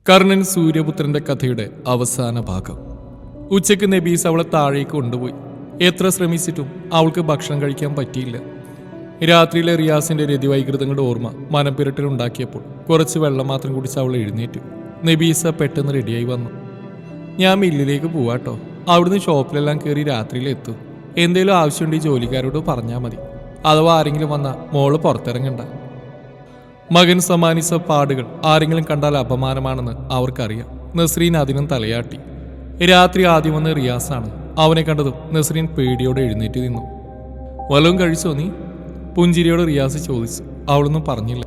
കർണൻ സൂര്യപുത്രന്റെ കഥയുടെ അവസാന ഭാഗം. ഉച്ചയ്ക്ക് നബീസ് അവളെ താഴേക്ക് കൊണ്ടുപോയി. എത്ര ശ്രമിച്ചിട്ടും അവൾക്ക് ഭക്ഷണം കഴിക്കാൻ പറ്റിയില്ല. രാത്രിയിലെ റിയാസിന്റെ രതിവൈകൃതങ്ങളുടെ ഓർമ്മ മനപ്പിരട്ടിലുണ്ടാക്കിയപ്പോൾ കുറച്ച് വെള്ളം മാത്രം കുടിച്ച് അവൾ എഴുന്നേറ്റു. നബീസ പെട്ടെന്ന് റെഡിയായി വന്നു. ഞാൻ മില്ലിലേക്ക് പോവാട്ടോ, അവിടുന്ന് ഷോപ്പിലെല്ലാം കയറി രാത്രിയിലെത്തും. എന്തേലും ആവശ്യമുണ്ടെങ്കിൽ ജോലിക്കാരോട് പറഞ്ഞാൽ മതി. അഥവാ ആരെങ്കിലും വന്നാൽ മോള് പുറത്തിറങ്ങണ്ട. മകൻ സമ്മാനിച്ച പാടുകൾ ആരെങ്കിലും കണ്ടാൽ അപമാനമാണെന്ന് അവർക്കറിയാം. നസ്രീൻ അതിനും തലയാട്ടി. രാത്രി ആദ്യം വന്ന് റിയാസാണ്. അവനെ കണ്ടതും നസ്രീൻ പേടിയോടെ എഴുന്നേറ്റ് നിന്നു. വല്ലതും കഴിച്ചോ നീ? പുഞ്ചിരിയോട് റിയാസ് ചോദിച്ചു. അവളൊന്നും പറഞ്ഞില്ല.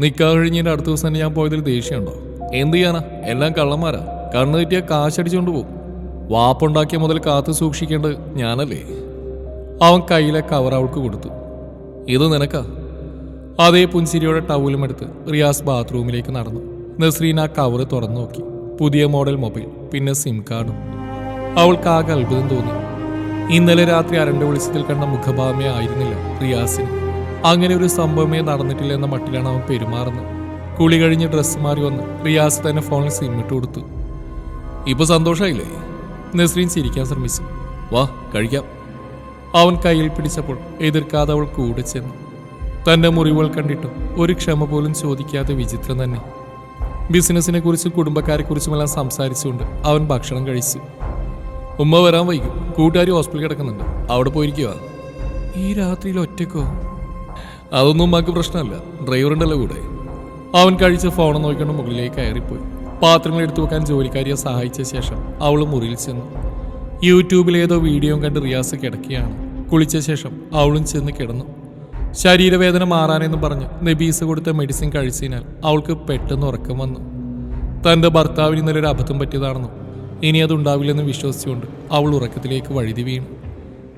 നിക്കാഹ് കഴിഞ്ഞതിൻ്റെ അടുത്ത ദിവസം തന്നെ ഞാൻ പോയതിൽ ദേഷ്യമുണ്ടോ? എന്ത് ചെയ്യാനാ, എല്ലാം കള്ളന്മാരാ. കണ്ണു തെറ്റിയാൽ കാശടിച്ചുകൊണ്ട് പോകും. വാപ്പുണ്ടാക്കിയ മുതൽ കാത്തു സൂക്ഷിക്കേണ്ടത് ഞാനല്ലേ? അവൻ കയ്യിലെ കവർ അവൾക്ക് കൊടുത്തു. ഇത് നിനക്കാ. അതേ പുഞ്ചിരിയോടെ ടവലും എടുത്ത് റിയാസ് ബാത്റൂമിലേക്ക് നടന്നു. നസ്രീൻ ആ കവർ തുറന്നു നോക്കി. പുതിയ മോഡൽ മൊബൈൽ, പിന്നെ സിം കാർഡും. അവൾക്ക് ആകെ അത്ഭുതം തോന്നി. ഇന്നലെ രാത്രി അരണ്ട വെളിച്ചത്തിൽ കണ്ട മുഖഭാവമേ ആയിരുന്നില്ല റിയാസിന്. അങ്ങനെ ഒരു സംഭവമേ നടന്നിട്ടില്ല എന്ന മട്ടിലാണ് അവൻ പെരുമാറുന്നത്. കുളി കഴിഞ്ഞ് ഡ്രസ്സ് മാറി വന്ന് റിയാസ് തന്നെ ഫോണിൽ സിം ഇട്ട് കൊടുത്തു. ഇപ്പൊ സന്തോഷമായില്ലേ? നസ്രീൻ ചിരിക്കാൻ ശ്രമിച്ചു. വാ കഴിക്കാം. അവൻ കയ്യിൽ പിടിച്ചപ്പോൾ എതിർക്കാതെ അവൾ കൂടെ ചെന്നു. തൻ്റെ മുറിവുകൾ കണ്ടിട്ടും ഒരു ക്ഷമ പോലും ചോദിക്കാതെ വിചിത്രം തന്നെ. ബിസിനസിനെ കുറിച്ചും കുടുംബക്കാരെക്കുറിച്ചുമെല്ലാം സംസാരിച്ചുകൊണ്ട് അവൻ ഭക്ഷണം കഴിച്ചു. ഉമ്മ വരാൻ വൈകും, കൂട്ടുകാരി ഹോസ്പിറ്റലിൽ കിടക്കുന്നുണ്ട്, അവിടെ പോയിരിക്കുക. ഈ രാത്രിയിൽ ഒറ്റക്കോ? അതൊന്നും ഉമ്മക്ക് പ്രശ്നമല്ല, ഡ്രൈവറുണ്ടല്ലോ കൂടെ. അവൻ കഴിച്ച ഫോൺ നോക്കിക്കൊണ്ട് മുകളിലേക്ക് കയറിപ്പോയി. പാത്രങ്ങൾ എടുത്തു വെക്കാൻ ജോലിക്കാരിയെ സഹായിച്ച ശേഷം അവൾ മുറിയിൽ ചെന്നു. യൂട്യൂബിൽ ഏതോ വീഡിയോ കണ്ട് റിയാസ് കിടക്കുകയാണ്. കുളിച്ച ശേഷം അവളും ചെന്ന് കിടന്നു. ശരീരവേദന മാറാനെന്ന് പറഞ്ഞ് നബീസ് കൊടുത്ത മെഡിസിൻ കഴിച്ചതിനാൽ അവൾക്ക് പെട്ടെന്ന് ഉറക്കം വന്നു. തൻ്റെ ഭർത്താവിന് ഇന്നലെ ഒരു അബദ്ധം പറ്റിയതാണെന്നും ഇനി അതുണ്ടാവില്ലെന്ന് വിശ്വസിച്ചുകൊണ്ട് അവൾ ഉറക്കത്തിലേക്ക് വഴുതി വീണു.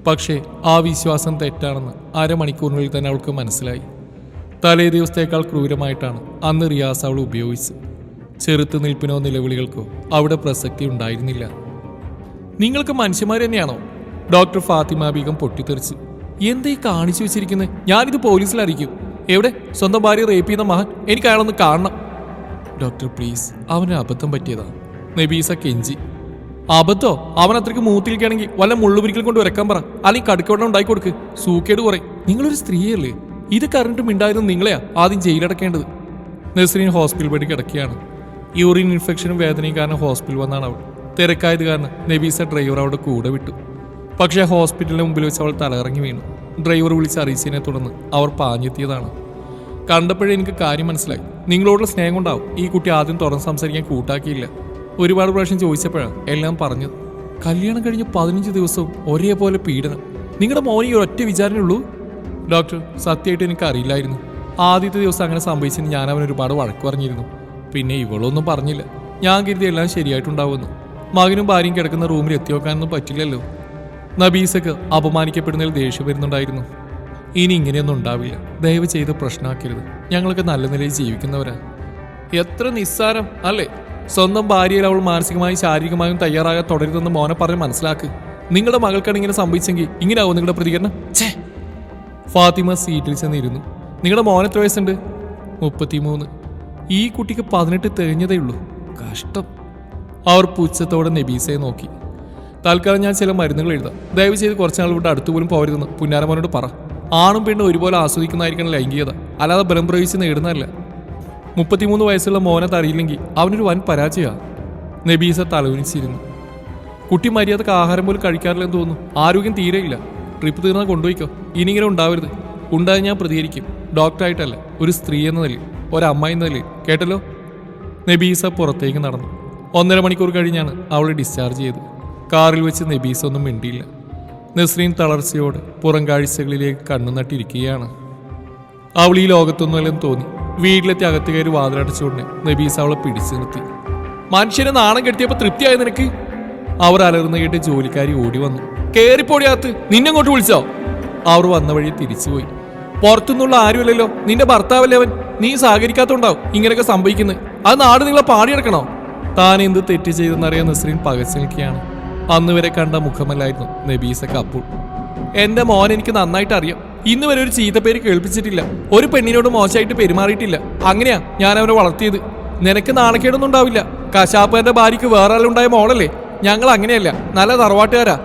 പക്ഷേ ആ വിശ്വാസം തെറ്റാണെന്ന് അരമണിക്കൂറിനുള്ളിൽ തന്നെ അവൾക്ക് മനസ്സിലായി. തലേ ദിവസത്തേക്കാൾ ക്രൂരമായിട്ടാണ് അന്ന് റിയാസ് അവൾ ഉപയോഗിച്ചത്. ചെറുത്തു നിൽപ്പിനോ നിലവിളികൾക്കോ അവിടെ പ്രസക്തി ഉണ്ടായിരുന്നില്ല. നിങ്ങൾക്ക് മനുഷ്യന്മാർ തന്നെയാണോ? ഡോക്ടർ ഫാത്തിമ ബീഗം പൊട്ടിത്തെറിച്ചു. എന്താ ഈ കാണിച്ചു വെച്ചിരിക്കുന്നത്? ഞാനിത് പോലീസിൽ അറിയിക്കും. എവിടെ? സ്വന്തം ഭാര്യ റേപ്പ് ചെയ്യുന്ന മഹാൻ, എനിക്ക് അയാളൊന്ന് കാണണം. ഡോക്ടർ പ്ലീസ്, അവന് അബദ്ധം പറ്റിയതാ. നബീസ കെഞ്ചി. അബദ്ധോ? അവൻ അത്രയ്ക്ക് മൂത്തിരിക്കുകയാണെങ്കിൽ വല്ല മുള്ളുപിരിക്കൽ കൊണ്ട് വരക്കാൻ പറ, അല്ലെങ്കിൽ കടുക്കവെള്ളം ഉണ്ടാക്കി കൊടുക്ക്. സൂക്കേട് കുറേ. നിങ്ങളൊരു സ്ത്രീയല്ലേ? ഇത് കറണ്ടും ഉണ്ടായിരുന്നു നിങ്ങളെയാ ആദ്യം ജയിലടക്കേണ്ടത്. നസ്രീൻ ഹോസ്പിറ്റൽ ബെഡിൽ കിടക്കുകയാണ്. യൂറിൻ ഇൻഫെക്ഷനും വേദനയും കാരണം ഹോസ്പിറ്റൽ വന്നാണ് അവൾ. തിരക്കായത് കാരണം നബീസ ഡ്രൈവർ അവിടെ കൂടെ വിട്ടു. പക്ഷേ ഹോസ്പിറ്റലിന് മുമ്പിൽ വെച്ച് അവൾ തലകറങ്ങി വീണു. ഡ്രൈവർ വിളിച്ച് അറിയിച്ചതിനെ തുടർന്ന് അവർ പാഞ്ഞെത്തിയതാണ്. കണ്ടപ്പോഴേ എനിക്ക് കാര്യം മനസ്സിലായി. നിങ്ങളോടുള്ള സ്നേഹം കൊണ്ടാവും ഈ കുട്ടി ആദ്യം തുറന്ന് സംസാരിക്കാൻ കൂട്ടാക്കിയില്ല. ഒരുപാട് പ്രാവശ്യം ചോദിച്ചപ്പോഴാണ് എല്ലാം പറഞ്ഞത്. കല്യാണം കഴിഞ്ഞ് 15 ദിവസവും ഒരേപോലെ പീഡനം. നിങ്ങളുടെ മോന് ഈ ഒരൊറ്റ വിചാരണയുള്ളൂ? ഡോക്ടർ, സത്യമായിട്ട് എനിക്ക് അറിയില്ലായിരുന്നു. ആദ്യത്തെ ദിവസം അങ്ങനെ സംഭവിച്ചെന്ന് ഞാൻ അവൻ ഒരുപാട് വഴക്ക് പറഞ്ഞിരുന്നു. പിന്നെ ഇവളൊന്നും പറഞ്ഞില്ല. ഞാൻ കരുതി എല്ലാം ശരിയായിട്ടുണ്ടാവുമെന്ന്. മകനും ഭാര്യയും കിടക്കുന്ന റൂമിൽ എത്തി നോക്കാനൊന്നും പറ്റില്ലല്ലോ. നബീസക്ക് അപമാനിക്കപ്പെടുന്നതിൽ ദേഷ്യം വരുന്നുണ്ടായിരുന്നു. ഇനി ഇങ്ങനെയൊന്നും ഉണ്ടാവില്ല. ദയവ് ചെയ്ത് പ്രശ്നമാക്കരുത്. ഞങ്ങളൊക്കെ നല്ല നിലയിൽ ജീവിക്കുന്നവരാ. എത്ര നിസ്സാരം അല്ലേ? സ്വന്തം ഭാര്യയിൽ അവൾ മാനസികമായും ശാരീരികമായും തയ്യാറാകാൻ തുടരുതെന്ന് മോനെ പറഞ്ഞ് മനസ്സിലാക്ക്. നിങ്ങളുടെ മകൾക്കാണ് ഇങ്ങനെ സംഭവിച്ചെങ്കിൽ ഇങ്ങനെയാവും നിങ്ങളുടെ പ്രതികരണം. ഫാത്തിമ സീറ്റിൽ ചെന്നിരുന്നു. നിങ്ങളുടെ മോൻ എത്ര വയസ്സുണ്ട്? 33. ഈ കുട്ടിക്ക് 18 തികഞ്ഞതേ ഉള്ളൂ. കഷ്ടം. അവർ പുച്ഛത്തോടെ നബീസയെ നോക്കി. തൽക്കാലം ഞാൻ ചില മരുന്നുകൾ എഴുതാം. ദയവ് ചെയ്ത് കുറച്ചാൾ ഇവിടെ അടുത്തു പോലും പോകരുതെന്ന് പുന്നാരമോനോട് പറ. ആണും പെണ്ണും ഒരുപോലെ ആസ്വദിക്കുന്നതായിരിക്കണം ലൈംഗികത, അല്ലാതെ ബലം പ്രയോഗിച്ച് നേടുന്നതല്ല. 33 വയസ്സുള്ള മോനെ തറിയില്ലെങ്കിൽ അവനൊരു വൻ പരാജയമാണ്. നബീസ തലവിനിച്ചിരുന്നു. കുട്ടി മര്യാദക്ക് ആഹാരം പോലും കഴിക്കാറില്ലെന്ന് തോന്നുന്നു. ആരോഗ്യം തീരെയില്ല. ട്രിപ്പ് തീർന്നാൽ കൊണ്ടുപോയിക്കോ. ഇനിയിങ്ങനെ ഉണ്ടാവരുത്. ഉണ്ടായി ഞാൻ പ്രതികരിക്കും. ഡോക്ടറായിട്ടല്ല, ഒരു സ്ത്രീ എന്ന നിലയിൽ, ഒരമ്മ എന്ന നിലയിൽ. കേട്ടല്ലോ? നബീസ പുറത്തേക്ക് നടന്നു. 1.5 മണിക്കൂർ കഴിഞ്ഞാണ് അവളെ ഡിസ്ചാർജ് ചെയ്തത്. കാറിൽ വെച്ച് നബീസ ഒന്നും മിണ്ടിയില്ല. നസ്രീൻ തളർച്ചയോടെ പുറം കാഴ്ചകളിലേക്ക് കണ്ണു നട്ടിരിക്കുകയാണ്. അവൾ ഈ ലോകത്തൊന്നുമല്ലെന്ന് തോന്നി. വീട്ടിലെത്തി അകത്ത് കയറി വാതിലടച്ചുകൊണ്ട് നബീസ അവളെ പിടിച്ചു നിർത്തി. മനുഷ്യനെ നാണം കെടുത്തിയപ്പോൾ തൃപ്തിയായ നിനക്ക്? അവർ അലർന്നു കേട്ട് ജോലിക്കാരി ഓടി വന്നു. കേറിപ്പോടിയകത്ത്, നിന്നെങ്ങോട്ട് വിളിച്ചോ? അവർ വന്ന വഴി തിരിച്ചുപോയി. പുറത്തുനിന്നുള്ള ആരുമല്ലല്ലോ, നിന്റെ ഭർത്താവല്ലേ അവൻ. നീ സഹകരിക്കാത്തോണ്ടാവും ഇങ്ങനെയൊക്കെ സംഭവിക്കുന്നത്. അത് നാട് നിങ്ങളെ പാടിയെടുക്കണോ? താൻ എന്ത് തെറ്റ് ചെയ്തെന്നറിയാൻ നസ്രീൻ പകച്ചു നിൽക്കുകയാണ്. അന്ന് വരെ കണ്ട മുഖമല്ലായിരുന്നു നബീസക്ക് അപ്പോൾ. എന്റെ മോൻ എനിക്ക് നന്നായിട്ട് അറിയാം. ഇന്ന് വരെ ഒരു ചീത്തപ്പേര് കേൾപ്പിച്ചിട്ടില്ല. ഒരു പെണ്ണിനോട് മോശമായിട്ട് പെരുമാറിയിട്ടില്ല. അങ്ങനെയാ ഞാൻ അവനെ വളർത്തിയത്. നിനക്ക് നാണക്കേടൊന്നും ഉണ്ടാവില്ല. കശാപ്പന്റെ ഭാര്യയ്ക്ക് വേറെ ആളുണ്ടായ മോളല്ലേ. ഞങ്ങൾ അങ്ങനെയല്ല, നല്ല തറവാട്ടുകാരാ.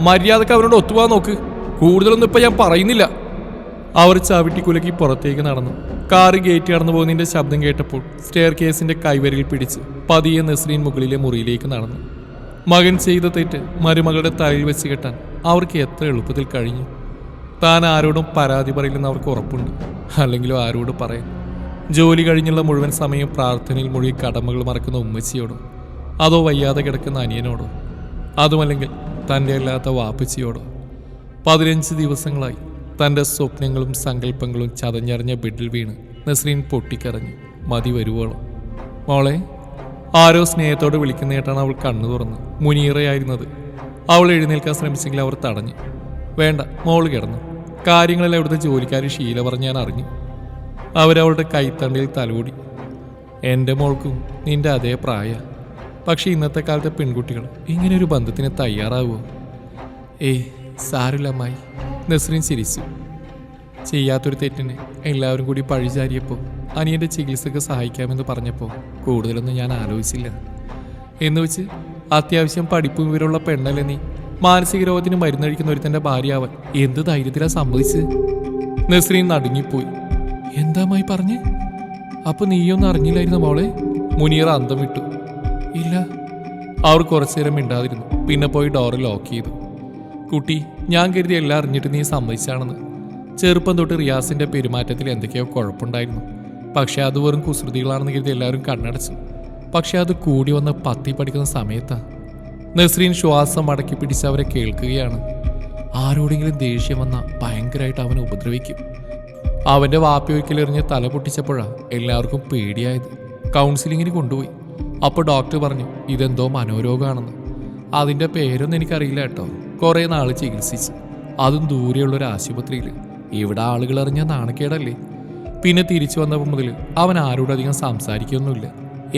മര്യാദക്ക് അവരോട് ഒത്തുപോകാൻ നോക്ക്. കൂടുതലൊന്നും ഇപ്പൊ ഞാൻ പറയുന്നില്ല. അവർ ചവിട്ടി കുലക്കി പുറത്തേക്ക് നടന്നു. കാറ് ഗേറ്റ് കടന്നു പോകുന്നതിന്റെ ശബ്ദം കേട്ടപ്പോൾ സ്റ്റെയർ കേസിന്റെ കൈവരിയിൽ പിടിച്ച് പതിയെ നസ്രീൻ മുകളിലെ മുറിയിലേക്ക് നടന്നു. മകൻ ചെയ്ത തെറ്റ് മരുമകളുടെ തലയിൽ വെച്ച് കെട്ടാൻ അവർക്ക് എത്ര എളുപ്പത്തിൽ കഴിഞ്ഞു. താൻ ആരോടും പരാതി പറയില്ലെന്ന് അവർക്ക് ഉറപ്പുണ്ട്. അല്ലെങ്കിലും ആരോട് പറയാം? ജോലി കഴിഞ്ഞുള്ള മുഴുവൻ സമയം പ്രാർത്ഥനയിൽ മുഴുകി കടമകൾ മറക്കുന്ന ഉമ്മച്ചിയോടോ, അതോ വയ്യാതെ കിടക്കുന്ന അനിയനോടോ, അതുമല്ലെങ്കിൽ തൻ്റെ അല്ലാത്ത വാപ്പച്ചിയോടോ? 15 ദിവസങ്ങളായി തൻ്റെ സ്വപ്നങ്ങളും സങ്കല്പങ്ങളും ചതഞ്ഞറിഞ്ഞ ബെഡിൽ വീണ് നസ്രീൻ പൊട്ടിക്കരഞ്ഞു. മതി വരുവോളം. മോളെ, ആരോ സ്നേഹത്തോടെ വിളിക്കുന്നതായിട്ടാണ് അവൾ കണ്ണു തുറന്ന്. മുനീറയായിരുന്നത്. അവൾ എഴുന്നേൽക്കാൻ ശ്രമിച്ചെങ്കിൽ അവർ തടഞ്ഞു. വേണ്ട, മോള് കിടന്നു. കാര്യങ്ങളെല്ലാം ഇവിടുത്തെ ജോലിക്കാർ ശീല പറഞ്ഞ് ഞാൻ അറിഞ്ഞു. അവരവളുടെ കൈത്തണ്ടിൽ തലോടി. എൻ്റെ മോൾക്കും നിന്റെ അതേ പ്രായ. പക്ഷെ ഇന്നത്തെ കാലത്തെ പെൺകുട്ടികൾ ഇങ്ങനെയൊരു ബന്ധത്തിന് തയ്യാറാവുമോ? ഏയ് സാരില്ല അമ്മായി. നസ്രീൻ ചിരിച്ചു. ചെയ്യാത്തൊരു തെറ്റിന് എല്ലാവരും കൂടി പഴിചാരിയപ്പോൾ അനിയൻ്റെ ചികിത്സക്ക് സഹായിക്കാമെന്ന് പറഞ്ഞപ്പോൾ കൂടുതലൊന്നും ഞാൻ ആലോചിച്ചില്ല. എന്ന് വെച്ച് അത്യാവശ്യം പഠിപ്പും വിവരമുള്ള പെണ്ണല്ലേ നീ? മാനസിക രോഗത്തിന് മരുന്നഴിക്കുന്ന ഒരുത്തൻ്റെ ഭാര്യയാവാൻ എന്ത് ധൈര്യത്തിലാ സമ്മതിച്ച്? നസ്രീൻ നടുങ്ങിപ്പോയി. എന്താമായി പറഞ്ഞ്? അപ്പൊ നീയൊന്നും അറിഞ്ഞില്ലായിരുന്നു മോളെ? മുനീറ അന്തം വിട്ടു. ഇല്ല. അവർ കുറച്ചു നേരം മിണ്ടാതിരുന്നു. പിന്നെ പോയി ഡോറ് ലോക്ക് ചെയ്തു. കുട്ടി, ഞാൻ കരുതി എല്ലാം അറിഞ്ഞിട്ട് നീ സമ്മതിച്ചാണെന്ന്. ചെറുപ്പം തൊട്ട് റിയാസിന്റെ പെരുമാറ്റത്തിൽ എന്തൊക്കെയോ കുഴപ്പമുണ്ടായിരുന്നു. പക്ഷെ അത് വെറും കുസൃതികളാണെന്ന് കരുതി എല്ലാവരും കണ്ണടച്ചു. പക്ഷെ അത് കൂടി വന്ന് പത്തി പഠിക്കുന്ന സമയത്താ. നസ്രീൻ ശ്വാസം അടക്കി പിടിച്ച് അവരെ കേൾക്കുകയാണ്. ആരോടെങ്കിലും ദേഷ്യം വന്നാൽ ഭയങ്കരമായിട്ട് അവനെ ഉപദ്രവിക്കും. അവൻ്റെ വാപ്പിയൊരിക്കലെറിഞ്ഞ് തല പൊട്ടിച്ചപ്പോഴാണ് എല്ലാവർക്കും പേടിയായത്. കൗൺസിലിങ്ങിന് കൊണ്ടുപോയി. അപ്പോൾ ഡോക്ടർ പറഞ്ഞു ഇതെന്തോ മനോരോഗമാണെന്ന്. അതിൻ്റെ പേരൊന്നും എനിക്കറിയില്ല കേട്ടോ. കുറേ നാൾ ചികിത്സിച്ച്, അതും ദൂരെയുള്ളൊരു ആശുപത്രിയിൽ. ഇവിടെ ആളുകൾ അറിഞ്ഞാൽ നാണക്കേടല്ലേ. പിന്നെ തിരിച്ചു വന്നപ്പോൾ മുതൽ അവൻ ആരോടധികം സംസാരിക്കൊന്നുമില്ല.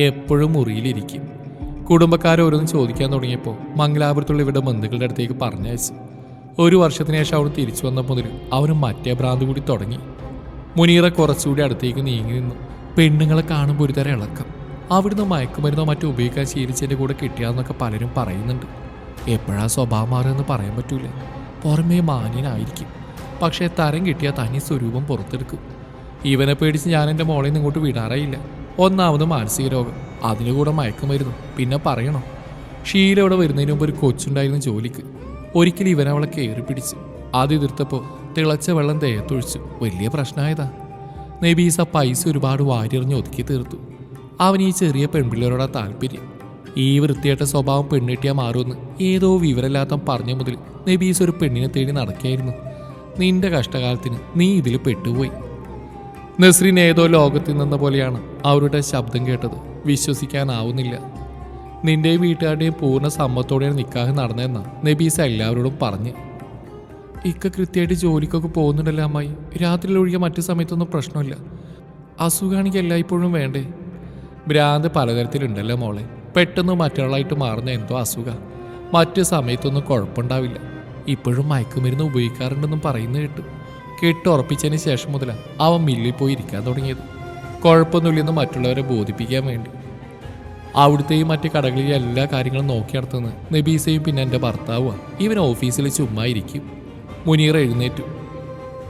എപ്പോഴും മുറിയിലിരിക്കും. കുടുംബക്കാരോരോന്നും ചോദിക്കാൻ തുടങ്ങിയപ്പോൾ മംഗലാപുരത്തുള്ള ഇവരുടെ ബന്ധുക്കളുടെ അടുത്തേക്ക് പറഞ്ഞയച്ചു. 1 വർഷത്തിന് ശേഷം അവൻ തിരിച്ചു വന്ന മുതൽ അവനും മറ്റേ ഭ്രാന്ത് കൂടി തുടങ്ങി. മുനീറ കുറച്ചുകൂടി അടുത്തേക്ക് നീങ്ങി നിന്നു. പെണ്ണുങ്ങളെ കാണുമ്പോൾ ഒരു തരം ഇളക്കം. അവിടുന്ന് മയക്കുമരുന്നോ മറ്റോ ഉപയോഗിക്കാൻ ശീലിച്ചതിൻ്റെ കൂടെ കിട്ടിയാന്നൊക്കെ പലരും പറയുന്നുണ്ട്. എപ്പോഴാ സ്വഭാവം മാറുമെന്ന് പറയാൻ പറ്റൂല. പുറമേ മാന്യനായിരിക്കും, പക്ഷേ തരം കിട്ടിയാൽ തനി സ്വരൂപം പുറത്തെടുക്കും. ഇവനെ പേടിച്ച് ഞാൻ എൻ്റെ മോളെ നിന്ന് ഇങ്ങോട്ട് വിടാറായില്ല. ഒന്നാമത് മാനസിക രോഗം, അതിന് കൂടെ മയക്കുമരുന്നു, പിന്നെ പറയണോ? ഷീല ഇവിടെ വരുന്നതിന് മുമ്പ് ഒരു കൊച്ചുണ്ടായിരുന്നു ജോലിക്ക്. ഒരിക്കലും ഇവൻ അവളെ കയറി പിടിച്ചു. അത് എതിർത്തപ്പോൾ തിളച്ച വെള്ളം ദേഹത്തൊഴിച്ചു. വലിയ പ്രശ്നമായതാ. നബീസ പൈസ ഒരുപാട് വാരിയെറിഞ്ഞ് ഒതുക്കി തീർത്തു. അവൻ ഈ ചെറിയ പെൺപിള്ളേരോടാ താല്പര്യം. ഈ വൃത്തിയായിട്ട സ്വഭാവം പെണ്ണിട്ടിയാൽ മാറുമെന്ന് ഏതോ വിവരമില്ലാത്ത പറഞ്ഞ മുതൽ നബീസ് ഒരു പെണ്ണിനെ തേടി നടക്കായിരുന്നു. നിന്റെ കഷ്ടകാലത്തിന് നീ ഇതിൽ പെട്ടുപോയി. നസ്രീൻ ഏതോ ലോകത്തിൽ നിന്ന പോലെയാണ് അവരുടെ ശബ്ദം കേട്ടത്. വിശ്വസിക്കാനാവുന്നില്ല. നിന്റെയും വീട്ടുകാരുടെയും പൂർണ്ണ സമ്മതത്തോടെയാണ് നിക്കാഹ് നടന്നതെന്നാ നബീസ എല്ലാവരോടും പറഞ്ഞ്. ഇക്ക കൃത്യമായിട്ട് ജോലിക്കൊക്കെ പോകുന്നുണ്ടല്ലോ അമ്മായി. രാത്രിയിലൊഴികെ മറ്റു സമയത്തൊന്നും പ്രശ്നമില്ല. അസുഖമാണെങ്കിൽ എല്ലായ്പ്പോഴും വേണ്ടേ? ഭ്രാന്ത് പലതരത്തിലുണ്ടല്ലോ മോളെ. പെട്ടെന്ന് മറ്റൊരാളായിട്ട് മാറുന്ന എന്തോ അസുഖ. മറ്റു സമയത്തൊന്നും കുഴപ്പമുണ്ടാവില്ല. ഇപ്പോഴും മയക്കുമരുന്ന് ഉപയോഗിക്കാറുണ്ടെന്നും പറയുന്നത് കേട്ടു. കെട്ടുറപ്പിച്ചതിന് ശേഷം മുതലാണ് അവൻ മില്ലിൽ പോയി ഇരിക്കാൻ തുടങ്ങിയത്. കുഴപ്പമൊന്നുമില്ലെന്ന് മറ്റുള്ളവരെ ബോധിപ്പിക്കാൻ വേണ്ടി. അവിടുത്തെയും മറ്റു കടകളിലെ എല്ലാ കാര്യങ്ങളും നോക്കി നടത്തുന്നത് നബീസയും പിന്നെ എൻ്റെ ഭർത്താവുമാണ്. ഇവൻ ഓഫീസിൽ ചുമ്മാ ഇരിക്കും. മുനീറ എഴുന്നേറ്റു.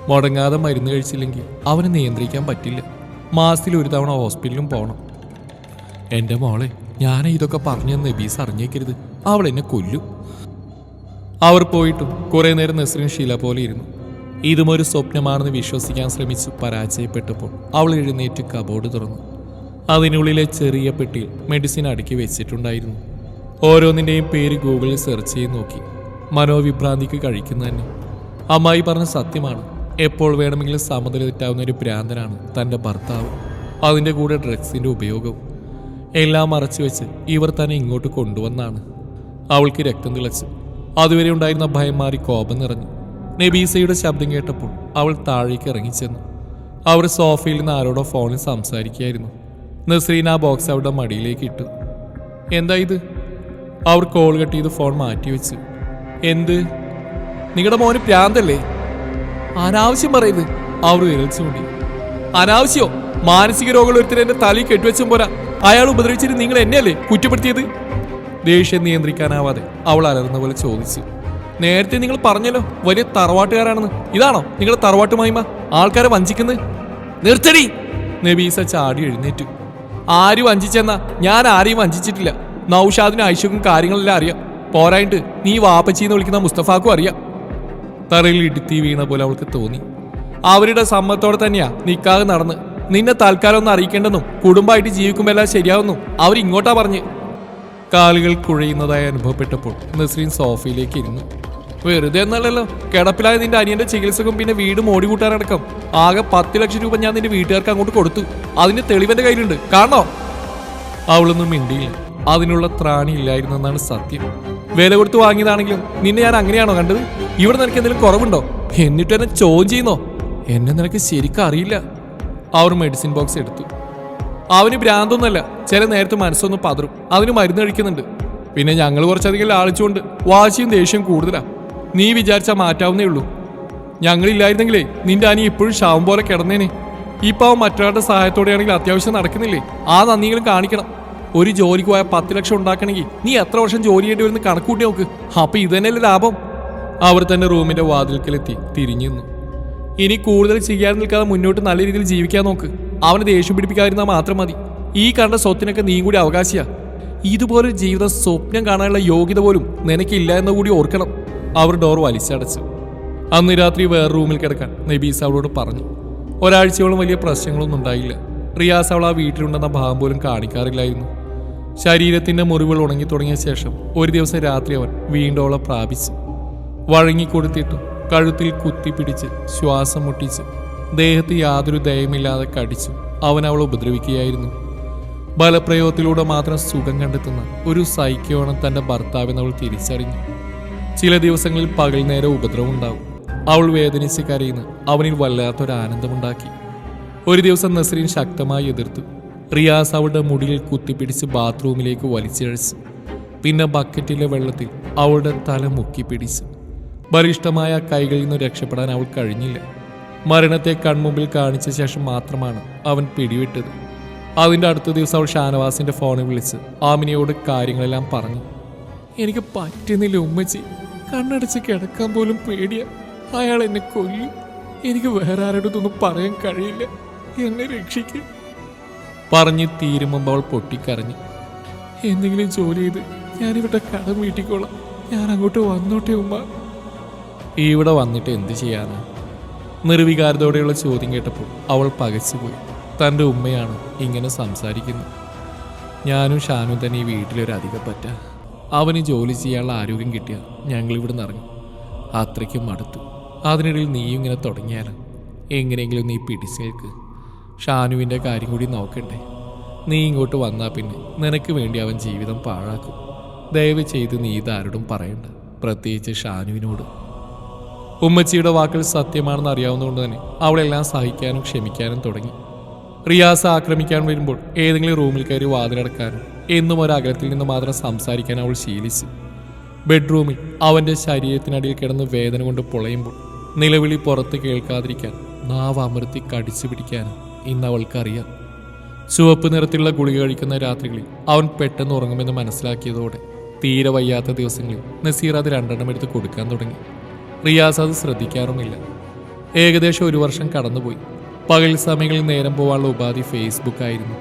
മുടങ്ങാതെ മരുന്ന് കഴിച്ചില്ലെങ്കിൽ അവന് നിയന്ത്രിക്കാൻ പറ്റില്ല. മാസത്തിൽ 1 തവണ ഹോസ്പിറ്റലിലും പോകണം. എൻ്റെ മോളെ, ഞാൻ ഇതൊക്കെ പറഞ്ഞെന്ന് നബീസ് അറിഞ്ഞേക്കരുത്. അവൾ എന്നെ കൊല്ലും. അവർ പോയിട്ടും കുറേ നേരം നസ്രീൻ ഷീല പോലെ ഇരുന്നു. ഇതും ഒരു സ്വപ്നമാണെന്ന് വിശ്വസിക്കാൻ ശ്രമിച്ചു പരാജയപ്പെട്ടപ്പോൾ അവൾ എഴുന്നേറ്റ് കബോർഡ് തുറന്നു. അതിനുള്ളിലെ ചെറിയ പെട്ടിയിൽ മെഡിസിൻ അടുക്കി വെച്ചിട്ടുണ്ടായിരുന്നു. ഓരോന്നിൻ്റെയും പേര് ഗൂഗിളിൽ സെർച്ച് ചെയ്ത് നോക്കി. മനോവിഭ്രാന്തിക്ക് കഴിക്കുന്ന തന്നെ. അമ്മായി പറഞ്ഞ സത്യമാണ്. എപ്പോൾ വേണമെങ്കിലും സമനില തെറ്റാവുന്ന ഒരു ഭ്രാന്തനാണ് തൻ്റെ ഭർത്താവ്. അതിൻ്റെ കൂടെ ഡ്രഗ്സിൻ്റെ ഉപയോഗവും എല്ലാം മറച്ചു വെച്ച് ഇവർ തന്നെ ഇങ്ങോട്ട് കൊണ്ടുവന്നാണ്. അവൾക്ക് രക്തം തിളച്ചു. അതുവരെ ഉണ്ടായിരുന്ന ഭയം മാറി കോപം നിറഞ്ഞു. നബീസയുടെ ശബ്ദം കേട്ടപ്പോൾ അവൾ താഴേക്ക് ഇറങ്ങിച്ചെന്നു. അവർ സോഫയിൽ നിന്ന് ആരോടോ ഫോണിൽ സംസാരിക്കുകയായിരുന്നു. നസ്രീൻ ആ ബോക്സ് അവരുടെ മടിയിലേക്ക് ഇട്ടു. എന്താ ഇത്? അവർ കോൾ കട്ട് ചെയ്ത് ഫോൺ മാറ്റിവെച്ചു. എന്ത്? നിങ്ങളുടെ മോന് പ്രാന്തല്ലേ? അനാവശ്യം പറയരുത്. അവർ വിരൽ ചൂണ്ടി. അനാവശ്യോ? മാനസിക രോഗമുള്ള ഒരുത്തരെ എൻ്റെ തലയിൽ കെട്ടിവെച്ചും പോരാ. അയാൾ ഉപദ്രവിച്ചിട്ട് നിങ്ങൾ എന്നെയല്ലേ കുറ്റപ്പെടുത്തിയത്? ദേഷ്യം നിയന്ത്രിക്കാനാവാതെ അവൾ അലർന്ന പോലെ ചോദിച്ചു. നേരത്തെ നിങ്ങൾ പറഞ്ഞല്ലോ വലിയ തറവാട്ടുകാരാണെന്ന്. ഇതാണോ നിങ്ങളുടെ തറവാട്ട് മഹിമ? ആൾക്കാരെ വഞ്ചിക്കുന്നത്? നിർത്തടി! നബീസ ചാടി എഴുന്നേറ്റു. ആര് വഞ്ചിച്ചെന്നാ? ഞാൻ ആരെയും വഞ്ചിച്ചിട്ടില്ല. നൗഷാദിനും ഐഷുക്കും കാര്യങ്ങളെല്ലാം അറിയാം. പോരായിട്ട് നീ വാപ്പച്ചിന്ന് വിളിക്കുന്ന മുസ്തഫാക്കും അറിയാം. തറയിൽ ഇടുത്തി വീണ പോലെ അവൾക്ക് തോന്നി. അവരുടെ സമ്മതത്തോടെ തന്നെയാ നിക്കാഹ് നടന്ന്. നിന്നെ തൽക്കാലം ഒന്ന് അറിയിക്കേണ്ടെന്നും കുടുംബമായിട്ട് ജീവിക്കുമ്പോൾ എല്ലാം ശരിയാവുന്നും അവരിങ്ങോട്ടാ പറഞ്ഞ്. കാലുകൾ കുഴയുന്നതായി അനുഭവപ്പെട്ടപ്പോൾ നസ്രീൻ സോഫയിലേക്ക് ഇരുന്നു. വെറുതെ എന്നല്ലല്ലോ, കിടപ്പിലായ നിന്റെ അനിയന്റെ ചികിത്സക്കും പിന്നെ വീട് മോടി കൂട്ടാനടക്കം ആകെ 10 ലക്ഷം രൂപ ഞാൻ നിന്റെ വീട്ടുകാർക്ക് അങ്ങോട്ട് കൊടുത്തു. അതിന്റെ തെളിവെന്റെ കയ്യിലുണ്ട്, കാണോ? അവളൊന്നും മിണ്ടിയില്ല. അതിനുള്ള ത്രാണി ഇല്ലായിരുന്നെന്നാണ് സത്യം. വില കൊടുത്ത് വാങ്ങിയതാണെങ്കിലും നിന്നെ ഞാൻ അങ്ങനെയാണോ കണ്ടത്? ഇവിടെ നിനക്ക് എന്തെങ്കിലും കുറവുണ്ടോ? എന്നിട്ട് എന്നെ ചോദ്യം ചെയ്യുന്നോ? എന്നെ നിനക്ക് ശരിക്കും അറിയില്ല. അവർ മെഡിസിൻ ബോക്സ് എടുത്തു. അവന് ഭ്രാന്തൊന്നുമല്ല, ചില നേരത്തെ മനസ്സൊന്ന് പതറും. അതിന് മരുന്ന് കഴിക്കുന്നുണ്ട്. പിന്നെ ഞങ്ങൾ കുറച്ചധികം ലാളിച്ചുകൊണ്ട് വാശിയും ദേഷ്യം കൂടുതലാ. നീ വിചാരിച്ചാൽ മാറ്റാവുന്നേ ഉള്ളൂ. ഞങ്ങളില്ലായിരുന്നെങ്കിലേ നിന്റെ അനി ഇപ്പോഴും ശവം പോലെ കിടന്നേനെ. ഇപ്പൊ അവൻ മറ്റൊരാളുടെ സഹായത്തോടെയാണെങ്കിൽ അത്യാവശ്യം നടക്കുന്നില്ലേ? ആ നന്ദികളും കാണിക്കണം. ഒരു ജോലിക്ക് പോയാൽ 10 ലക്ഷം ഉണ്ടാക്കണമെങ്കിൽ നീ എത്ര വർഷം ജോലി ചെയ്യേണ്ടി വരുന്ന കണക്കൂട്ടി നോക്ക്. അപ്പൊ ഇത് തന്നെയല്ലേ ലാഭം? അവർ തന്നെ റൂമിന്റെ വാതിൽക്കലെത്തി തിരിഞ്ഞു നിന്നു. ഇനി കൂടുതൽ ചെയ്യാൻ നിൽക്കാതെ മുന്നോട്ട് നല്ല രീതിയിൽ ജീവിക്കാൻ നോക്ക്. അവനെ ദേഷ്യം പിടിപ്പിക്കാതിരുന്നാൽ മാത്രം മതി. ഈ കണ്ട സ്വത്തിനൊക്കെ നീ കൂടി അവകാശിയാ. ഇതുപോലൊരു ജീവിതം സ്വപ്നം കാണാനുള്ള യോഗ്യത പോലും നിനക്കില്ല എന്ന് കൂടി ഓർക്കണം. അവർ ഡോർ വലിച്ചടച്ചു. അന്ന് രാത്രി വേറെ റൂമിൽ കിടക്കാൻ നബീസ് അവളോട് പറഞ്ഞു. ഒരാഴ്ചയോളം വലിയ പ്രശ്നങ്ങളൊന്നും ഉണ്ടായില്ല. റിയാസ് അവൾ ആ വീട്ടിലുണ്ടെന്ന ഭാവം പോലും കാണിക്കാറില്ലായിരുന്നു. ശരീരത്തിന്റെ മുറിവുകൾ ഉണങ്ങി തുടങ്ങിയ ശേഷം ഒരു ദിവസം രാത്രി അവൻ വീണ്ടും അവളെ പ്രാപിച്ചു. വഴങ്ങിക്കൊടുത്തിട്ടും കഴുത്തിൽ കുത്തിപ്പിടിച്ച് ശ്വാസം മുട്ടിച്ച് ദേഹത്ത് യാതൊരു ദയമില്ലാതെ കടിച്ചു അവൻ അവളെ ഉപദ്രവിക്കുകയായിരുന്നു. ബലപ്രയോഗത്തിലൂടെ മാത്രം സുഖം കണ്ടെത്തുന്ന ഒരു സൈക്കോയാണ് തന്റെ ഭർത്താവെന്ന് അവൾ തിരിച്ചറിഞ്ഞു. ചില ദിവസങ്ങളിൽ പകൽ നേരം ഉപദ്രവം ഉണ്ടാവും. അവൾ വേദനിച്ച് കരയുന്ന അവനിൽ വല്ലാത്തൊരാനന്ദമുണ്ടാക്കി. ഒരു ദിവസം നസ്രീൻ ശക്തമായി എതിർത്തു. റിയാസ് അവളുടെ മുടിയിൽ കുത്തിപ്പിടിച്ച് ബാത്റൂമിലേക്ക് വലിച്ചിഴച്ചു. പിന്നെ ബക്കറ്റിലെ വെള്ളത്തിൽ അവളുടെ തല മുക്കിപ്പിടിച്ചു. ബലിഷ്ഠമായ കൈകളിൽ നിന്ന് രക്ഷപ്പെടാൻ അവൾ കഴിഞ്ഞില്ല. മരണത്തെ കൺമുമ്പിൽ കാണിച്ച ശേഷം മാത്രമാണ് അവൻ പിടിവിട്ടത്. അതിൻ്റെ അടുത്ത ദിവസം അവൾ ഷാനവാസിന്റെ ഫോണിൽ വിളിച്ച് ആമിനയോട് കാര്യങ്ങളെല്ലാം പറഞ്ഞു. എനിക്ക് പറ്റുന്നില്ല ഉമ്മച്ചി, കണ്ണടച്ച് കിടക്കാൻ പോലും പേടിയ. അയാൾ എന്നെ കൊല്ലും. എനിക്ക് വേറെ ആരോടൊന്നും പറയാൻ കഴിയില്ല. എന്നെ രക്ഷിക്കും. പറഞ്ഞ് തീരും മുമ്പ് അവൾ പൊട്ടിക്കരഞ്ഞു. എന്തെങ്കിലും ജോലി ചെയ്ത് ഞാനിവിടെ കടം വീട്ടിക്കോളാം. ഞാൻ അങ്ങോട്ട് വന്നോട്ടെ ഉമ്മ. ഇവിടെ വന്നിട്ട് എന്ത് ചെയ്യാനാ? നിർവികാരതയോടെയുള്ള ചോദ്യം കേട്ടപ്പോൾ അവൾ പകച്ചുപോയി. തൻ്റെ ഉമ്മയാണ് ഇങ്ങനെ സംസാരിക്കുന്നത്. ഞാനും ഷാനും തന്നെ ഈ വീട്ടിലൊരു അധികം പറ്റാ. അവന് ജോലി ചെയ്യാനുള്ള ആരോഗ്യം കിട്ടിയാൽ ഞങ്ങളിവിടെ നിറങ്ങും. അത്രയ്ക്കും മടുത്തു. അതിനിടയിൽ നീയും ഇങ്ങനെ തുടങ്ങിയാലോ? എങ്ങനെയെങ്കിലും നീ പിടിച്ചു നിൽക്ക്. ഷാനുവിൻ്റെ കാര്യം കൂടി നോക്കണ്ടേ? നീ ഇങ്ങോട്ട് വന്നാൽ പിന്നെ നിനക്ക് വേണ്ടി അവൻ ജീവിതം പാഴാക്കും. ദയവ് ചെയ്ത് നീ ഇതാരോടും പറയണ്ട, പ്രത്യേകിച്ച് ഷാനുവിനോട്. ഉമ്മച്ചിയുടെ വാക്കുകൾ സത്യമാണെന്ന് അറിയാവുന്നതുകൊണ്ട് തന്നെ അവളെല്ലാം സഹിക്കാനും ക്ഷമിക്കാനും തുടങ്ങി. റിയാസ് ആക്രമിക്കാൻ വരുമ്പോൾ ഏതെങ്കിലും റൂമിൽ കയറി വാതിലടക്കാനും എന്നും ഒരകലത്തിൽ നിന്ന് മാത്രം സംസാരിക്കാൻ അവൾ ശീലിച്ചു. ബെഡ്റൂമിൽ അവൻ്റെ ശരീരത്തിനടിയിൽ കിടന്ന് വേദന കൊണ്ട് പൊളയുമ്പോൾ നിലവിളി പുറത്ത് കേൾക്കാതിരിക്കാൻ നാവ് അമർത്തി കടിച്ചു പിടിക്കാനും ഇന്ന് അവൾക്കറിയാം. ചുവപ്പ് നിറത്തിലുള്ള ഗുളിക കഴിക്കുന്ന രാത്രികളിൽ അവൻ പെട്ടെന്ന് ഉറങ്ങുമെന്ന് മനസ്സിലാക്കിയതോടെ തീരെ വയ്യാത്ത ദിവസങ്ങളിൽ നസീർ അത് 2 എടുത്ത് കൊടുക്കാൻ തുടങ്ങി. റിയാസ് അത് ശ്രദ്ധിക്കാറുമില്ല. ഏകദേശം 1 വർഷം കടന്നുപോയി. പകൽ സമയങ്ങളിൽ നേരം പോവാനുള്ള ഉപാധി ഫേസ്ബുക്ക് ആയിരുന്നു.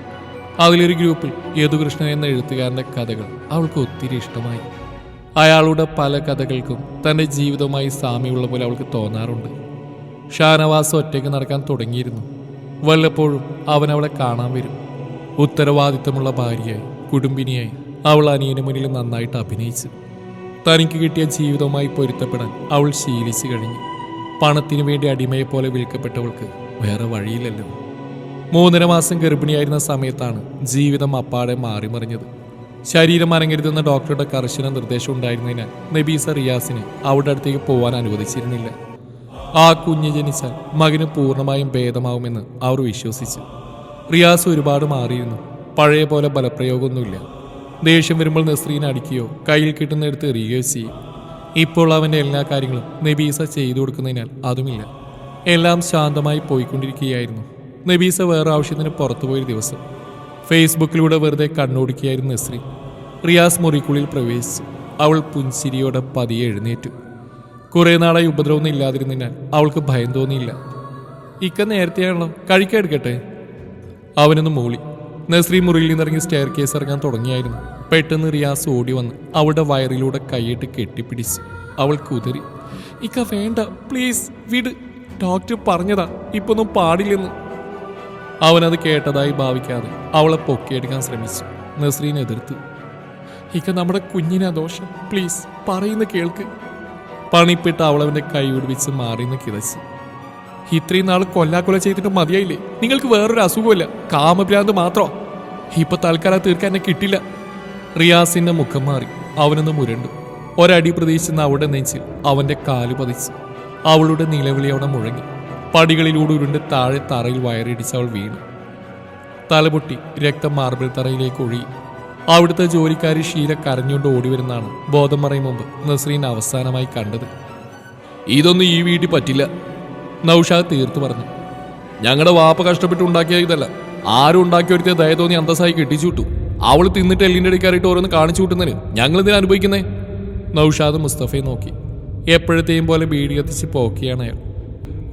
അതിലൊരു ഗ്രൂപ്പിൽ യദുകൃഷ്ണൻ എന്ന എഴുത്തുകാരൻ്റെ കഥകൾ അവൾക്ക് ഒത്തിരി ഇഷ്ടമായി. അയാളുടെ പല കഥകൾക്കും തൻ്റെ ജീവിതവുമായി സാമ്യമുള്ള പോലെ അവൾക്ക് തോന്നാറുണ്ട്. ഷാനവാസ് ഒറ്റയ്ക്ക് നടക്കാൻ തുടങ്ങിയിരുന്നു. വല്ലപ്പോഴും അവൻ അവളെ കാണാൻ വരും. ഉത്തരവാദിത്തമുള്ള ഭാര്യയായി, കുടുംബിനിയായി അവൾ അനിയന് മുന്നിൽ നന്നായിട്ട് അഭിനയിച്ചു. തനിക്ക് കിട്ടിയ ജീവിതവുമായി പൊരുത്തപ്പെടാൻ അവൾ ശീലിച്ചു കഴിഞ്ഞു. പണത്തിനു വേണ്ടി അടിമയെപ്പോലെ വിൽക്കപ്പെട്ടവൾക്ക് വേറെ വഴിയില്ലല്ലോ. 3.5 മാസം ഗർഭിണിയായിരുന്ന സമയത്താണ് ജീവിതം അപ്പാടെ മാറിമറിഞ്ഞത്. ശരീരം അനങ്ങരുതെന്ന ഡോക്ടറുടെ കർശന നിർദ്ദേശം ഉണ്ടായിരുന്നതിനാൽ നബീസ റിയാസിന് അവളുടെ അടുത്തേക്ക് പോകാൻ അനുവദിച്ചിരുന്നില്ല. ആ കുഞ്ഞ് ജനിച്ചാൽ മകന് പൂർണ്ണമായും ഭേദമാവുമെന്ന് അവർ വിശ്വസിച്ചു. റിയാസ് ഒരുപാട് മാറിയിരുന്നു. പഴയ പോലെ ബലപ്രയോഗമൊന്നുമില്ല. ദേഷ്യം വരുമ്പോൾ നസ്രീനെ അടിക്കുകയോ കയ്യിൽ കിട്ടുന്നെടുത്ത് എറിയുകയോ ചെയ്യും. ഇപ്പോൾ അവൻ്റെ എല്ലാ കാര്യങ്ങളും നബീസ ചെയ്തു കൊടുക്കുന്നതിനാൽ അതുമില്ല. എല്ലാം ശാന്തമായി പോയിക്കൊണ്ടിരിക്കുകയായിരുന്നു. നബീസ വേറെ ആവശ്യത്തിന് പുറത്തുപോയൊരു ദിവസം ഫേസ്ബുക്കിലൂടെ വെറുതെ കണ്ണോടിക്കുകയായിരുന്നു നസ്രീൻ. റിയാസ് മുറിക്കുള്ളിൽ പ്രവേശിച്ചു. അവൾ പുൻസിരിയോടെ പതിയെ എഴുന്നേറ്റു. കുറേ നാളായി ഉപദ്രവമൊന്നും ഇല്ലാതിരുന്നതിനാൽ അവൾക്ക് ഭയം തോന്നിയില്ല. ഇക്ക നേരത്തെയാണല്ലോ, കഴിക്കാൻ എടുക്കട്ടെ? അവനൊന്ന് മൂളി. നസ്രീൻ മുറിയിൽ നിന്നിറങ്ങി സ്റ്റെയർ കേസ് ഇറങ്ങാൻ തുടങ്ങിയായിരുന്നു. പെട്ടെന്ന് റിയാസ് ഓടി വന്ന് അവളുടെ വയറിലൂടെ കൈയിട്ട് കെട്ടിപ്പിടിച്ചു. അവൾ കുതറി. ഇക്ക വേണ്ട, പ്ലീസ് വിട്, ഡോക്ടർ പറഞ്ഞതാ ഇപ്പൊന്നും പാടില്ലെന്ന്. അവനത് കേട്ടതായി ഭാവിക്കാതെ അവളെ പൊക്കിയെടുക്കാൻ ശ്രമിച്ചു. നസ്രീൻ എതിർത്തു. ഇക്ക നമ്മുടെ കുഞ്ഞിനാ ദോഷം, പ്ലീസ് പറയുന്ന കേൾക്ക്. പണിപ്പെട്ട് അവളവന്റെ കൈ വിടുവിച്ച് മാറിന്ന് കിതച്ചു. ഇത്രയും നാൾ കൊല്ലാക്കൊല ചെയ്തിട്ട് മതിയായില്ലേ? നിങ്ങൾക്ക് വേറൊരു അസുഖമില്ല, കാമഭ്രാന്ത് മാത്രം. ഇപ്പൊ തൽക്കാലം തീർക്കാൻ എന്നെ കിട്ടില്ല. റിയാസിന്റെ മുഖം മാറി. അവനൊന്ന് മുരണ്ടു. ഒരടി പ്രതീക്ഷിക്കുന്ന അവളുടെ നെഞ്ചിൽ അവന്റെ കാല് പതിച്ചു. അവളുടെ നിലവിളി അവിടെ മുഴങ്ങി. പടികളിലൂടെ ഉരുണ്ട് താഴെ തറയിൽ വയറിടിച്ച് അവൾ വീണു. തലപൊട്ടി രക്തം മാർബിൾ തറയിലേക്ക് ഒഴുകി. അവിടുത്തെ ജോലിക്കാരി ഷീല കരഞ്ഞുകൊണ്ട് ഓടിവരുന്നാണ് ബോധം മറയും മുമ്പ് നസ്രീൻ അവസാനമായി കണ്ടത്. ഇതൊന്നും ഈ വീട്ടിൽ പറ്റില്ല, നൗഷാദ് തീർത്തു പറഞ്ഞു. ഞങ്ങളുടെ വാപ്പ കഷ്ടപ്പെട്ട് ഉണ്ടാക്കിയ ഇതല്ല, ആരും ഉണ്ടാക്കി ഒരുത്തിയ ദയ തോന്നി അന്തസ്സായി കെട്ടിച്ചു വിട്ടു. അവൾ തിന്നിട്ട് എല്ലിൻ്റെ അടിക്കാറിയിട്ട് ഓരോന്ന് കാണിച്ചു കൂട്ടുന്നതിന് ഞങ്ങൾ ഇതിനെ അനുഭവിക്കുന്നേ? നൗഷാദ് മുസ്തഫയെ നോക്കി. എപ്പോഴത്തെയും പോലെ ബീഡി കത്തിച്ച് പോക്കിയാണ് അയാൾ.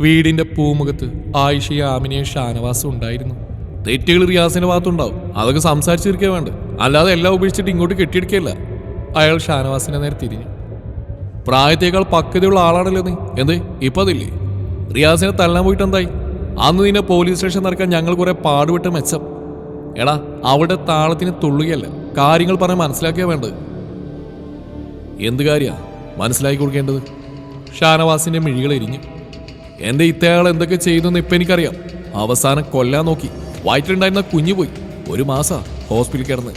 വീടിന്റെ പൂമുഖത്ത് ആയിഷയും ആമിനയും ഷാനവാസും ഉണ്ടായിരുന്നു. തെറ്റുകൾ റിയാസിന്റെ ഭാഗത്തുണ്ടാവും, അതൊക്കെ സംസാരിച്ചിരിക്കുക വേണ്ട, അല്ലാതെ എല്ലാം ഉപേക്ഷിച്ചിട്ട് ഇങ്ങോട്ട് കെട്ടിയെടുക്കുകയല്ല. അയാൾ ഷാനവാസിനെ നേരെ തിരിഞ്ഞു. പ്രായത്തേക്കാൾ പക്വതയുള്ള ആളാണല്ലോ നീ, എന്തേ ഇപ്പൊ അതില്ലേ? റിയാസിനെ തല്ലാൻ പോയിട്ട് എന്തായി? അന്ന് നിന്നെ പോലീസ് സ്റ്റേഷൻ നടക്കാൻ ഞങ്ങൾ കുറെ പാടുപെട്ട മെച്ചം. എടാ, അവിടെ താളത്തിന് തുള്ളുകയല്ല, കാര്യങ്ങൾ പറഞ്ഞ് മനസ്സിലാക്കിയാ വേണ്ടത്. എന്ത് കാര്യാ മനസ്സിലാക്കി കൊടുക്കേണ്ടത്? ഷാനവാസിന്റെ മിഴികൾ എരിഞ്ഞു. എന്റെ ഇത്തയാൾ എന്തൊക്കെ ചെയ്തെന്ന് ഇപ്പൊ എനിക്കറിയാം. അവസാനം കൊല്ലാൻ നോക്കി, വയറ്റിലുണ്ടായിരുന്ന കുഞ്ഞു പോയി. 1 മാസാ ഹോസ്പിറ്റലിൽ കിടന്ന്.